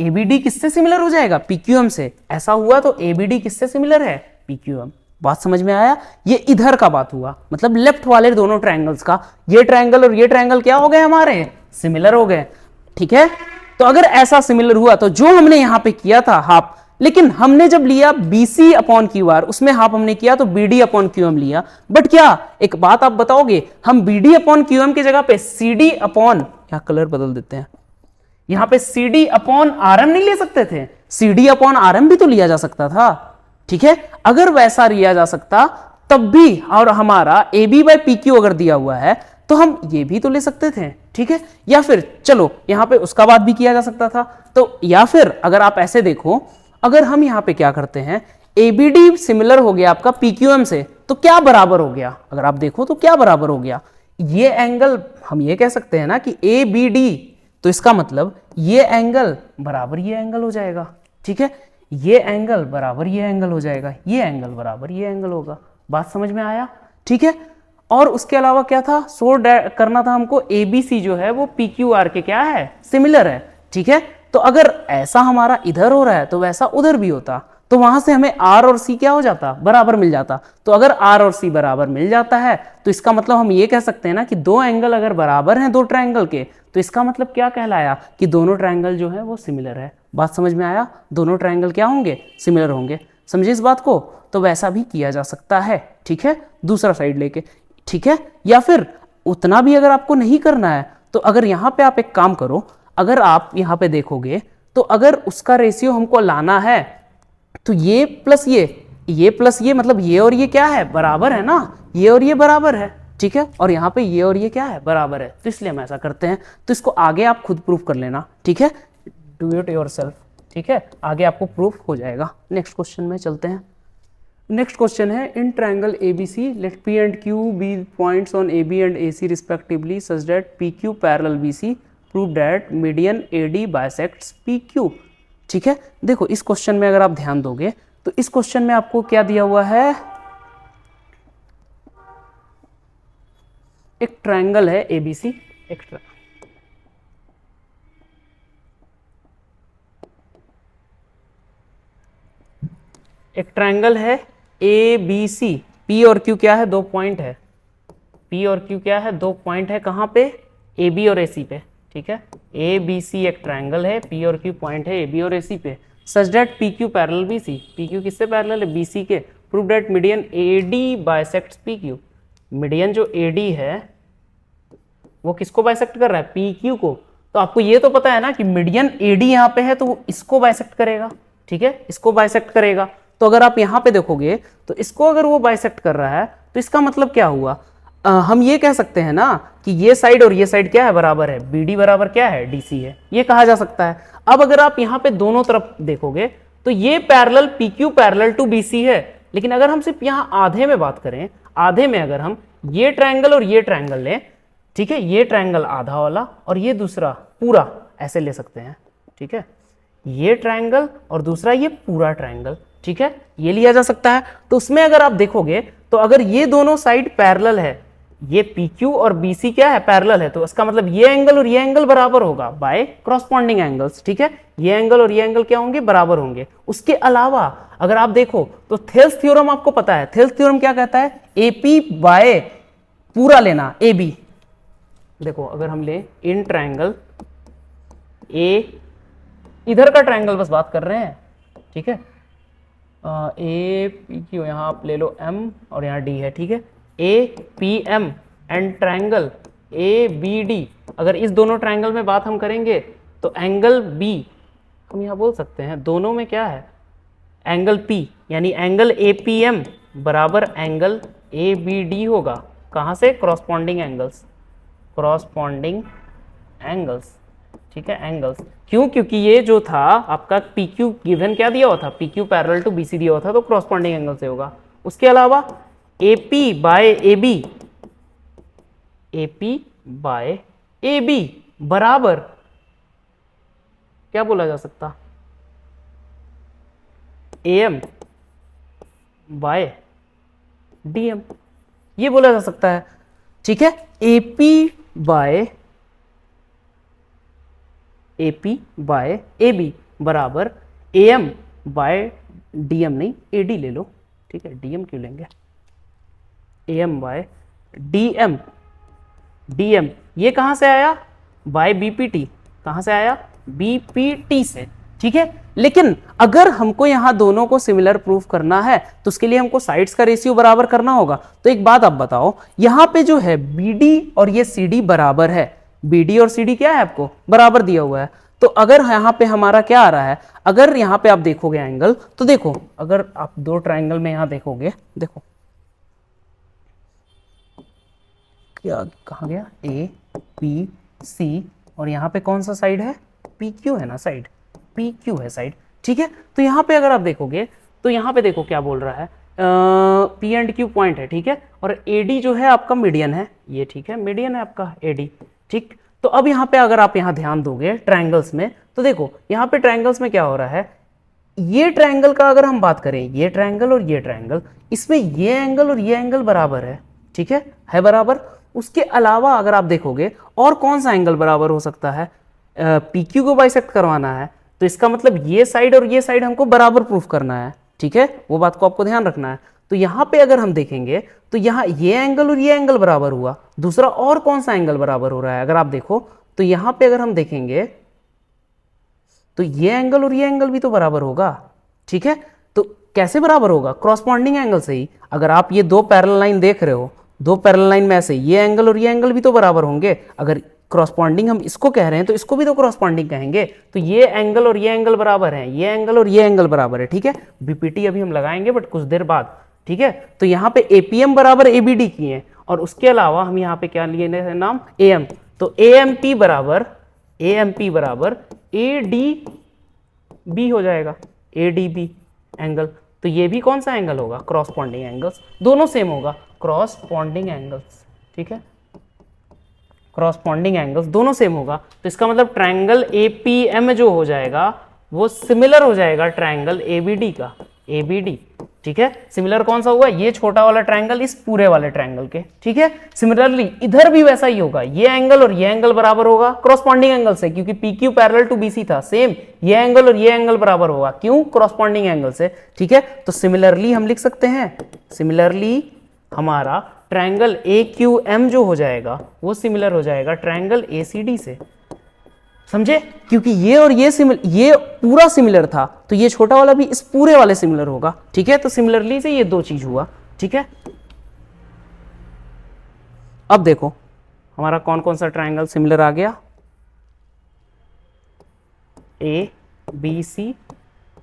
ABD किससे सिमिलर हो जाएगा, PQM से। ऐसा हुआ तो ABD किससे सिमिलर है, PQM। बात समझ में आया? ये इधर का बात हुआ, मतलब लेफ्ट वाले दोनों ट्रायंगल्स का, ये ट्रायंगल और ये ट्रायंगल क्या हो गए हमारे, सिमिलर हो गए। ठीक है, तो अगर ऐसा सिमिलर हुआ तो जो हमने यहां पे किया था हाफ, लेकिन हमने जब लिया BC अपॉन QR, उसमें हाफ हमने किया तो BD अपॉन QM लिया। बट क्या एक बात आप बताओगे, हम BD अपॉन QM की जगह पे CD अपॉन, क्या कलर बदल देते हैं, यहां पे CD अपॉन RM नहीं ले सकते थे? CD अपॉन RM भी तो लिया जा सकता था। ठीक है, अगर वैसा लिया जा सकता तब भी, और हमारा AB बाई PQ अगर दिया हुआ है तो हम ये भी तो ले सकते थे। ठीक है, या फिर चलो यहां पे उसका बात भी किया जा सकता था। तो या फिर अगर आप ऐसे देखो, अगर हम यहां पे क्या करते हैं, ABD सिमिलर हो गया आपका PQM से, तो क्या बराबर हो गया, अगर आप देखो तो क्या बराबर हो गया, ये एंगल हम ये कह सकते हैं ना कि ABD, तो इसका मतलब ये एंगल बराबर ये एंगल हो जाएगा। ठीक है, ये एंगल बराबर ये एंगल हो जाएगा, ये एंगल बराबर ये एंगल होगा। बात समझ में आया? ठीक है, और उसके अलावा क्या था, शो करना था हमको ABC जो है वो PQR के क्या है, सिमिलर है। ठीक है, तो अगर ऐसा हमारा इधर हो रहा है तो वैसा उधर भी होता, तो वहां से हमें R और C क्या हो जाता, बराबर मिल जाता। तो अगर R और C बराबर मिल जाता है तो इसका मतलब हम ये कह सकते हैं ना कि दो एंगल अगर बराबर हैं दो ट्रायंगल के, तो इसका मतलब क्या कहलाया कि दोनों ट्रायंगल जो है वो सिमिलर है। बात समझ में आया? दोनों ट्रायंगल क्या होंगे, सिमिलर होंगे। समझे इस बात को? तो वैसा भी किया जा सकता है। ठीक है, दूसरा साइड लेके। ठीक है, या फिर उतना भी अगर आपको नहीं करना है तो अगर यहां पे आप एक काम करो, अगर आप यहां पे देखोगे तो अगर उसका रेशियो हमको लाना है तो ये प्लस ये प्लस ये, मतलब ये और ये क्या है, बराबर है ना, ये और ये बराबर है। ठीक है, और यहां पे ये और ये क्या है, बराबर है, तो इसलिए हम ऐसा करते हैं। तो इसको आगे आप खुद प्रूफ कर लेना। ठीक है, डू इट योरसेल्फ। ठीक है, आगे आपको प्रूफ हो जाएगा। नेक्स्ट क्वेश्चन में चलते हैं। नेक्स्ट क्वेश्चन है, in triangle ABC let P and Q be points on AB and AC respectively such that PQ parallel BC, prove that median AD bisects PQ। ठीक है, देखो इस क्वेश्चन में अगर आप ध्यान दोगे तो इस क्वेश्चन में आपको क्या दिया हुआ है, एक ट्रायंगल है ABC, एक ट्रायंगल है ABC, P और Q क्या है, दो पॉइंट है, P और Q क्या है, दो पॉइंट है, कहां पे, AB और AC पे। ठीक है, ABC एक ट्रायंगल है, P और Q पॉइंट है AB और AC पे, such that PQ parallel BC, PQ किससे पैरेलल है, BC के, prove that median AD bisects PQ। Median जो AD है वो किसको बाइसेक्ट कर रहा है, PQ को। तो आपको ये तो पता है ना कि मीडियन AD यहाँ पे है तो वो इसको बाइसेक्ट करेगा। ठीक है, इसको बाइसेक्ट करेगा। तो अगर आप यहाँ पे देखोगे तो इसको अगर वो बाइसेक्ट कर रहा है तो इसका मतलब क्या हुआ, हम ये कह सकते हैं ना कि ये साइड और ये साइड क्या है, बराबर है, BD बराबर क्या है, DC है, ये कहा जा सकता है। अब अगर आप यहाँ पे दोनों तरफ देखोगे तो ये parallel PQ parallel to BC है, लेकिन अगर हम सिर्फ यहाँ आधे में बात करें, आधे में अगर हम ये ट्रायंगल और ये ट्रायंगल लें, ठीक है, ये ट्रायंगल आधा वाला और ये दूसरा पूरा, ऐसे ले सकते हैं। ठीक है, ये ट्रायंगल और दूसरा ये पूरा ट्रायंगल। ठीक है, ये लिया जा सकता है। तो उसमें अगर आप देखोगे तो अगर ये दोनों साइड पैरेलल है, ये PQ और BC क्या है, पैरेलल है, तो इसका मतलब ये एंगल और ये एंगल बराबर होगा बाय क्रॉसपॉन्डिंग एंगल्स। ठीक है, ये एंगल और ये एंगल क्या होंगे, बराबर होंगे। उसके अलावा अगर आप देखो तो थेल्स थ्योरम आपको पता है, थेल्स थ्योरम क्या कहता है, AP बाय पूरा लेना AB। देखो अगर हम ले इन ट्रायंगल A, इधर का ट्रायंगल बस बात कर रहे हैं। ठीक है, APQ यहाँ आप ले लो M और यहाँ D है। ठीक है, APM एंड ट्रायंगल ABD, अगर इस दोनों ट्रायंगल में बात हम करेंगे तो एंगल B हम यहाँ बोल सकते हैं दोनों में क्या है, एंगल P, यानी एंगल APM बराबर एंगल ABD होगा। कहाँ से, क्रॉसपॉन्डिंग एंगल्स, क्रॉसपॉन्डिंग एंगल्स। ठीक है, एंगल्स क्यों, क्योंकि ये जो था आपका PQ गिवन क्या दिया हुआ था, PQ पैरेलल टू BC दिया हुआ था, तो क्रॉसपॉन्डिंग एंगल से होगा। उसके अलावा AP by AB, AP by AB बराबर क्या बोला जा सकता, AM बाय DM, ये बोला जा सकता है। ठीक है, AP बाय AB बराबर AM बाय DM, नहीं AD ले लो। ठीक है, डीएम क्यों लेंगे, एम बाय डीएम, डीएम ये कहां से आया, बाय बीपीटी, कहां से आया, बीपीटी से, ठीक है। लेकिन अगर हमको यहां दोनों को सिमिलर प्रूफ करना है तो उसके लिए हमको साइड्स का रेशियो बराबर करना होगा। तो एक बात आप बताओ, यहां पे जो है बीडी और ये सीडी बराबर है, बीडी और सीडी क्या है आपको बराबर दिया हुआ है। तो अगर यहां पे हमारा क्या आ रहा है, अगर यहां पे आप देखोगे एंगल, तो देखो अगर आप दो ट्राइंगल में यहां देखोगे, देखो क्या कहां गया, ए पी सी, और यहां पे कौन सा साइड है, पी क्यू है ना साइड, पी क्यू है साइड, ठीक है। तो यहां पे अगर आप देखोगे तो यहां पे देखो क्या बोल रहा है, पी एंड क्यू पॉइंट है, ठीक है, और एडी जो है आपका मीडियन है, ये ठीक है मीडियन है आपका एडी, ठीक। तो अब यहाँ पे अगर आप यहाँ ध्यान दोगे ट्रायंगल्स में, तो देखो यहाँ पे ट्रायंगल्स में क्या हो रहा है, ये ट्रायंगल का अगर हम बात करें, ये ट्रायंगल और ये ट्रायंगल, इसमें ये एंगल और ये एंगल बराबर है, ठीक है बराबर। उसके अलावा अगर आप देखोगे और कौन सा एंगल बराबर हो सकता है, PQ को बाइसेक्ट करवाना है, तो इसका मतलब ये साइड और ये साइड हमको बराबर प्रूफ करना है, ठीक है, वो बात को आपको ध्यान रखना है। तो यहां पे अगर हम देखेंगे तो यहां ये एंगल और ये एंगल बराबर हुआ, दूसरा और कौन सा एंगल बराबर हो रहा है, अगर आप देखो तो यहां पे अगर हम देखेंगे तो ये एंगल और ये एंगल भी तो बराबर होगा, ठीक है। तो कैसे बराबर होगा, क्रॉसपॉन्डिंग एंगल से ही। अगर आप ये दो पैरेलल लाइन देख रहे हो, दो पैरेलल लाइन में ऐसे ये एंगल और ये एंगल भी तो बराबर होंगे, अगर क्रॉसपॉन्डिंग हम इसको कह रहे हैं तो इसको भी तो क्रॉसपॉन्डिंग कहेंगे। तो ये एंगल और ये एंगल बराबर हैं, ये एंगल और ये एंगल बराबर है, ठीक है। बीपीटी अभी हम लगाएंगे बट कुछ देर बाद, ठीक है। तो यहाँ पे एपीएम बराबर एबीडी की है, और उसके अलावा हम यहाँ पे क्या लिए हैं नाम, एएम। तो एएमपी बराबर एडीबी हो जाएगा, एडीबी एंगल। तो ये भी कौन सा एंगल होगा, क्रॉसपॉन्डिंग एंगल्स, दोनों सेम होगा, क्रॉसपॉन्डिंग एंगल्स, ठीक है, क्रॉसपॉन्डिंग एंगल्स दोनों सेम होगा। तो इसका मतलब ट्रायंगल एपीएम जो हो जाएगा वो सिमिलर हो जाएगा ट्रायंगल एबीडी का, एबीडी, ठीक है। सिमिलर कौन सा होगा, ये छोटा वाला ट्रायंगल इस पूरे वाले ट्रायंगल के, ठीक है। सिमिलरली इधर भी वैसा ही होगा, ये एंगल और ये एंगल बराबर होगा क्रॉसपॉन्डिंग एंगल से, क्योंकि PQ पैरेलल टू BC था, सेम ये एंगल और ये एंगल बराबर होगा, क्यों, क्रॉसपॉन्डिंग एंगल से, ठीक है। तो सिमिलरली हम लिख सकते हैं, सिमिलरली हमारा ट्रायंगल AQM जो हो जाएगा वो सिमिलर हो जाएगा ट्रायंगल ACD से, समझे, क्योंकि ये और ये पूरा सिमिलर था, तो ये छोटा वाला भी इस पूरे वाले सिमिलर होगा, ठीक है। तो सिमिलरली से ये दो चीज हुआ, ठीक है। अब देखो हमारा कौन कौन सा ट्रायंगल सिमिलर आ गया, ABC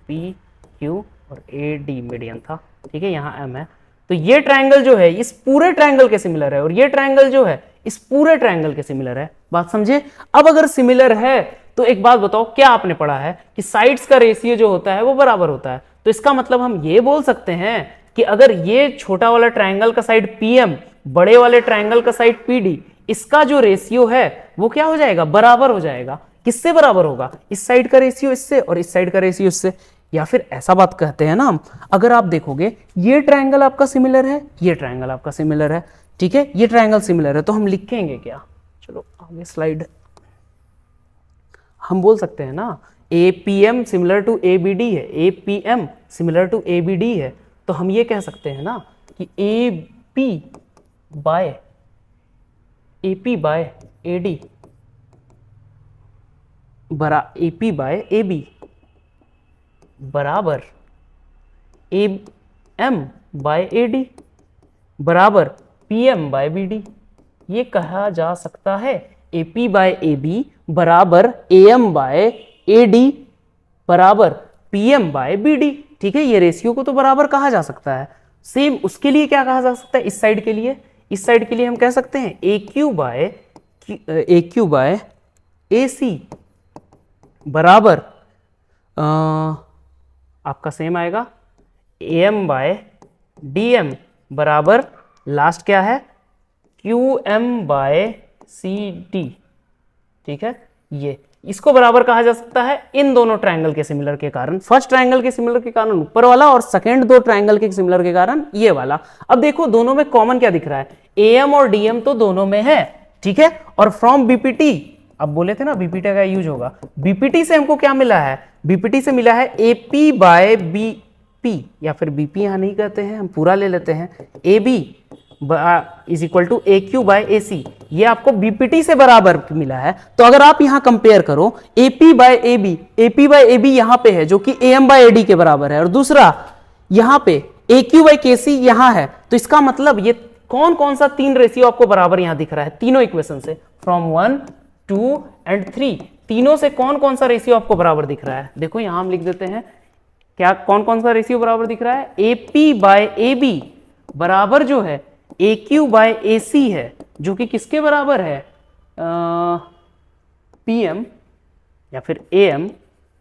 PQ और AD मीडियन था, ठीक है, यहाँ M है। तो ये ट्रायंगल जो है इस पूरे ट्रायंगल के सिमिलर है, और ये ट्रायंगल जो है इस पूरे ट्रायंगल के सिमिलर है, बात समझे। अब अगर सिमिलर है तो एक बात बताओ, क्या आपने पढ़ा है कि साइड्स का रेशियो जो होता है वो बराबर होता है। तो इसका मतलब हम ये बोल सकते हैं कि अगर ये छोटा वाला ट्रायंगल का साइड PM, बड़े वाले ट्रायंगल का साइड PD, इसका जो रेशियो है वो क्या हो जाएगा, बराबर हो जाएगा। किससे बराबर होगा, इस साइड का रेशियो इससे और इस साइड का रेशियो इससे। या फिर ऐसा बात कहते हैं ना हम, अगर आप देखोगे ये ट्रायंगल आपका सिमिलर है, ये ट्रायंगल आपका सिमिलर है, ठीक है, ये ट्रायंगल सिमिलर है, तो हम लिखेंगे क्या, चलो आगे स्लाइड, हम बोल सकते हैं ना APM सिमिलर टू ABD है, APM सिमिलर टू ABD है, तो हम ये कह सकते हैं ना कि AP by AD AP by AB बराबर AM बाय AD बराबर PM बाय BD। ये कहा जा सकता है AP बाय AB बराबर AM बाय AD बराबर PM बाय BD, ठीक है। ये रेशियो को तो बराबर कहा जा सकता है। सेम उसके लिए क्या कहा जा सकता है, इस साइड के लिए, इस साइड के लिए हम कह सकते हैं AQ बाय AC बराबर आपका सेम आएगा AM बाय DM बराबर लास्ट क्या है QM बाय CD, ठीक है। ये इसको बराबर कहा जा सकता है इन दोनों ट्रायंगल के सिमिलर के कारण, फर्स्ट ट्रायंगल के सिमिलर के कारण ऊपर वाला और सेकंड दो ट्रायंगल के सिमिलर के कारण ये वाला। अब देखो दोनों में कॉमन क्या दिख रहा है, AM और DM तो दोनों में है, ठीक है। और फ्रॉम BPT, अब बोले थे ना BPT का यूज होगा, BPT से हमको क्या मिला है, BPT से मिला है AP बाय पी या फिर बीपी यहाँ नहीं कहते हैं, हम पूरा ले लेते हैं, A B is equal to A Q by A C, ये आपको बीपीटी से बराबर मिला है। तो अगर आप यहां कंपेयर करो एपी बाय ए बी यहां पे है जो कि एम बाय एडी के बराबर है, और दूसरा यहां पे ए क्यू बाय के सी यहां है, तो इसका मतलब ये कौन कौन सा 3 रेशियो आपको बराबर यहां दिख रहा है तीनों इक्वेशन से, फ्रॉम 1 2 एंड 3, तीनों से कौन कौन सा रेशियो आपको बराबर दिख रहा है। देखो यहां हम लिख देते हैं क्या कौन कौन सा रेशियो बराबर दिख रहा है, एपी बाय ए बी बराबर जो है ए क्यू बाय ए सी है, जो कि किसके बराबर है, पी एम या फिर A M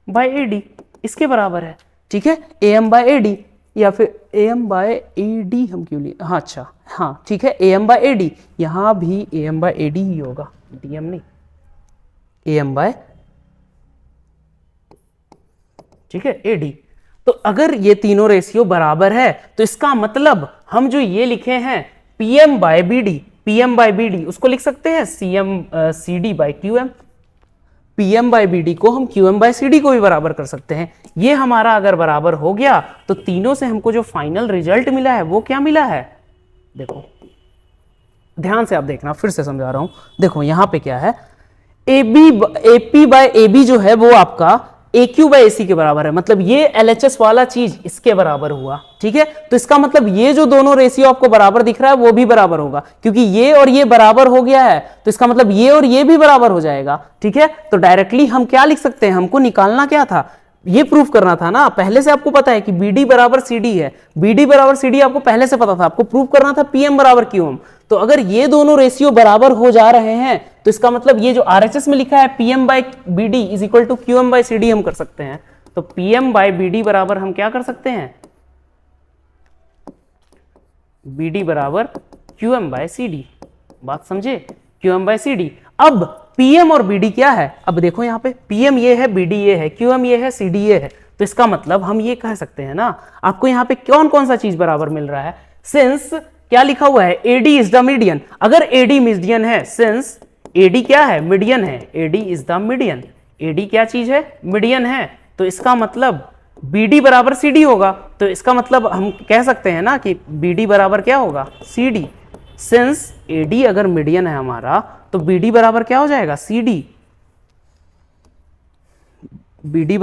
by A D, इसके बराबर है। ठीक है, A M by A D या फिर A M by A D हम क्यों लिए, हाँ अच्छा हाँ ठीक है, A M by A D, यहां भी A M by A D ही होगा, डी एम नहीं, ए एम बाय, ठीक है, ए डी। तो अगर ये तीनों रेशियो बराबर है तो इसका मतलब हम जो ये लिखे हैं पीएम बाय बीडी उसको लिख सकते हैं CM CD by QM, PM by BD को हम क्यूएम बाय सीडी को भी बराबर कर सकते हैं। ये हमारा अगर बराबर हो गया तो तीनों से हमको जो फाइनल रिजल्ट मिला है वो क्या मिला है, देखो ध्यान से आप देखना, फिर से समझा रहा हूं, देखो यहां पे क्या है, एपी बाय एबी जो है वो आपका ए क्यू बाय ए सी के बराबर है, मतलब ये एलएचएस वाला चीज इसके बराबर हुआ। ठीक है, तो इसका मतलब ये जो दोनों रेशियो आपको बराबर दिख रहा है वो भी बराबर होगा, क्योंकि ये और ये बराबर हो गया है तो इसका मतलब ये और ये भी बराबर हो जाएगा। ठीक है, तो डायरेक्टली हम क्या लिख सकते हैं, हमको निकालना क्या था, ये प्रूफ करना था ना, पहले से आपको पता है कि बीडी बराबर सीडी है, बीडी बराबर सीडी आपको पहले से पता था, आपको प्रूफ करना था पीएम बराबर क्यूएम। तो अगर ये दोनों रेशियो बराबर हो जा रहे हैं तो इसका मतलब ये जो आरएचएस में लिखा है PM by BD is equal to QM by CD हम कर सकते हैं। तो पीएम बाय बीडी बराबर हम क्या कर सकते हैं, बीडी बराबर क्यूएम बाय सीडी, बात समझे, क्यूएम बाय सीडी। अब पीएम और बीडी क्या है, अब देखो यहां पे पीएम ये है, बीडी ये है, क्यूएम ये है, सीडी ये है, तो इसका मतलब हम ये कह सकते हैं ना, आपको यहां पे कौन कौन सा चीज बराबर मिल रहा है, सिंस क्या लिखा हुआ है, एडी इज द मीडियन, अगर एडी मीडियन है, सिंस एडी क्या है, मीडियन है, AD is the median, AD क्या चीज है, मीडियन है, तो इसका मतलब बीडी बराबर सीडी होगा, तो इसका मतलब हम कह सकते हैं ना कि बीडी बराबर क्या होगा, सीडी, सिंस एडी अगर मीडियन है हमारा तो बीडी बराबर क्या हो जाएगा, सीडी, बीडी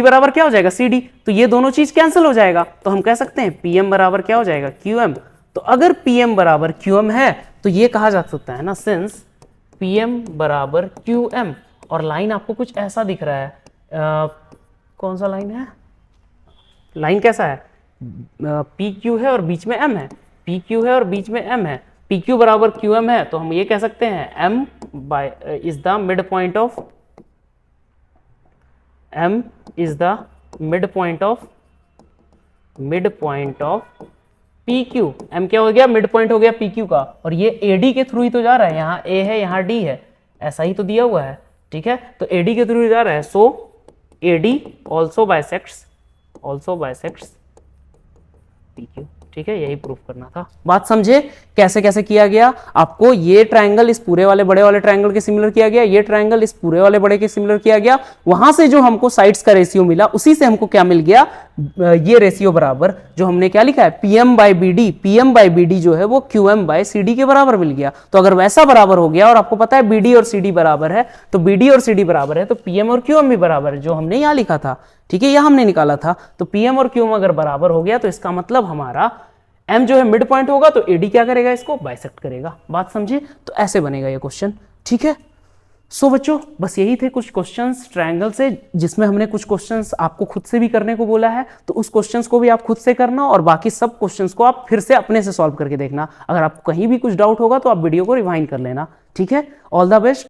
बराबर क्या हो जाएगा, सीडी, तो ये दोनों चीज कैंसिल हो जाएगा, तो हम कह सकते हैं पीएम बराबर क्या हो जाएगा, क्यूएम। तो अगर पीएम बराबर क्यूएम है तो ये कहा जा सकता है ना, सिंस पीएम बराबर क्यूएम, और लाइन आपको कुछ ऐसा दिख रहा है, कौन सा लाइन है, लाइन कैसा है, पी क्यू है और बीच में एम है, पी क्यू है और बीच में एम है, पी क्यू बराबर क्यू एम है, तो हम ये कह सकते हैं M by is the mid point of, M is the mid point of P Q, M क्या हो गया, मिड पॉइंट हो गया पी क्यू का, और ये एडी के थ्रू ही तो जा रहा है, यहाँ ए है यहाँ डी है, ऐसा ही तो दिया हुआ है। ठीक है, तो एडी के थ्रू ही जा रहा है, so AD also bisects P Q. ठीक है, यही प्रूफ करना था, बात समझे कैसे कैसे किया गया। आपको ये ट्रायंगल इस पूरे वाले बड़े वाले ट्रायंगल के सिमिलर किया गया, ये ट्रायंगल इस पूरे वाले बड़े के सिमिलर किया गया, वहां से जो हमको साइड्स का रेशियो मिला उसी से हमको क्या मिल गया, ये रेशियो बराबर जो हमने क्या लिखा है, पीएम बाय बीडी जो है वो क्यूएम बाय सीडी के बराबर मिल गया। तो अगर वैसा बराबर हो गया और आपको पता है बीडी और सीडी बराबर है, तो बीडी और सीडी बराबर है तो पीएम और क्यूएम भी बराबर है, जो हमने यहां लिखा था। ठीक है, यह हमने निकाला था, तो पीएम और क्यूएम अगर बराबर हो गया तो इसका मतलब हमारा एम जो है मिड पॉइंट होगा, तो एडी क्या करेगा, इसको बाइसेक्ट करेगा, बात समझे। तो ऐसे बनेगा ये क्वेश्चन। ठीक है, सो बच्चों बस यही थे कुछ क्वेश्चंस ट्रायंगल से, जिसमें हमने कुछ क्वेश्चंस आपको खुद से भी करने को बोला है, तो उस क्वेश्चंस को भी आप खुद से करना और बाकी सब क्वेश्चंस को आप फिर से अपने से सॉल्व करके देखना। अगर आपको कहीं भी कुछ डाउट होगा तो आप वीडियो को रिवाइंड कर लेना। ठीक है, ऑल द बेस्ट।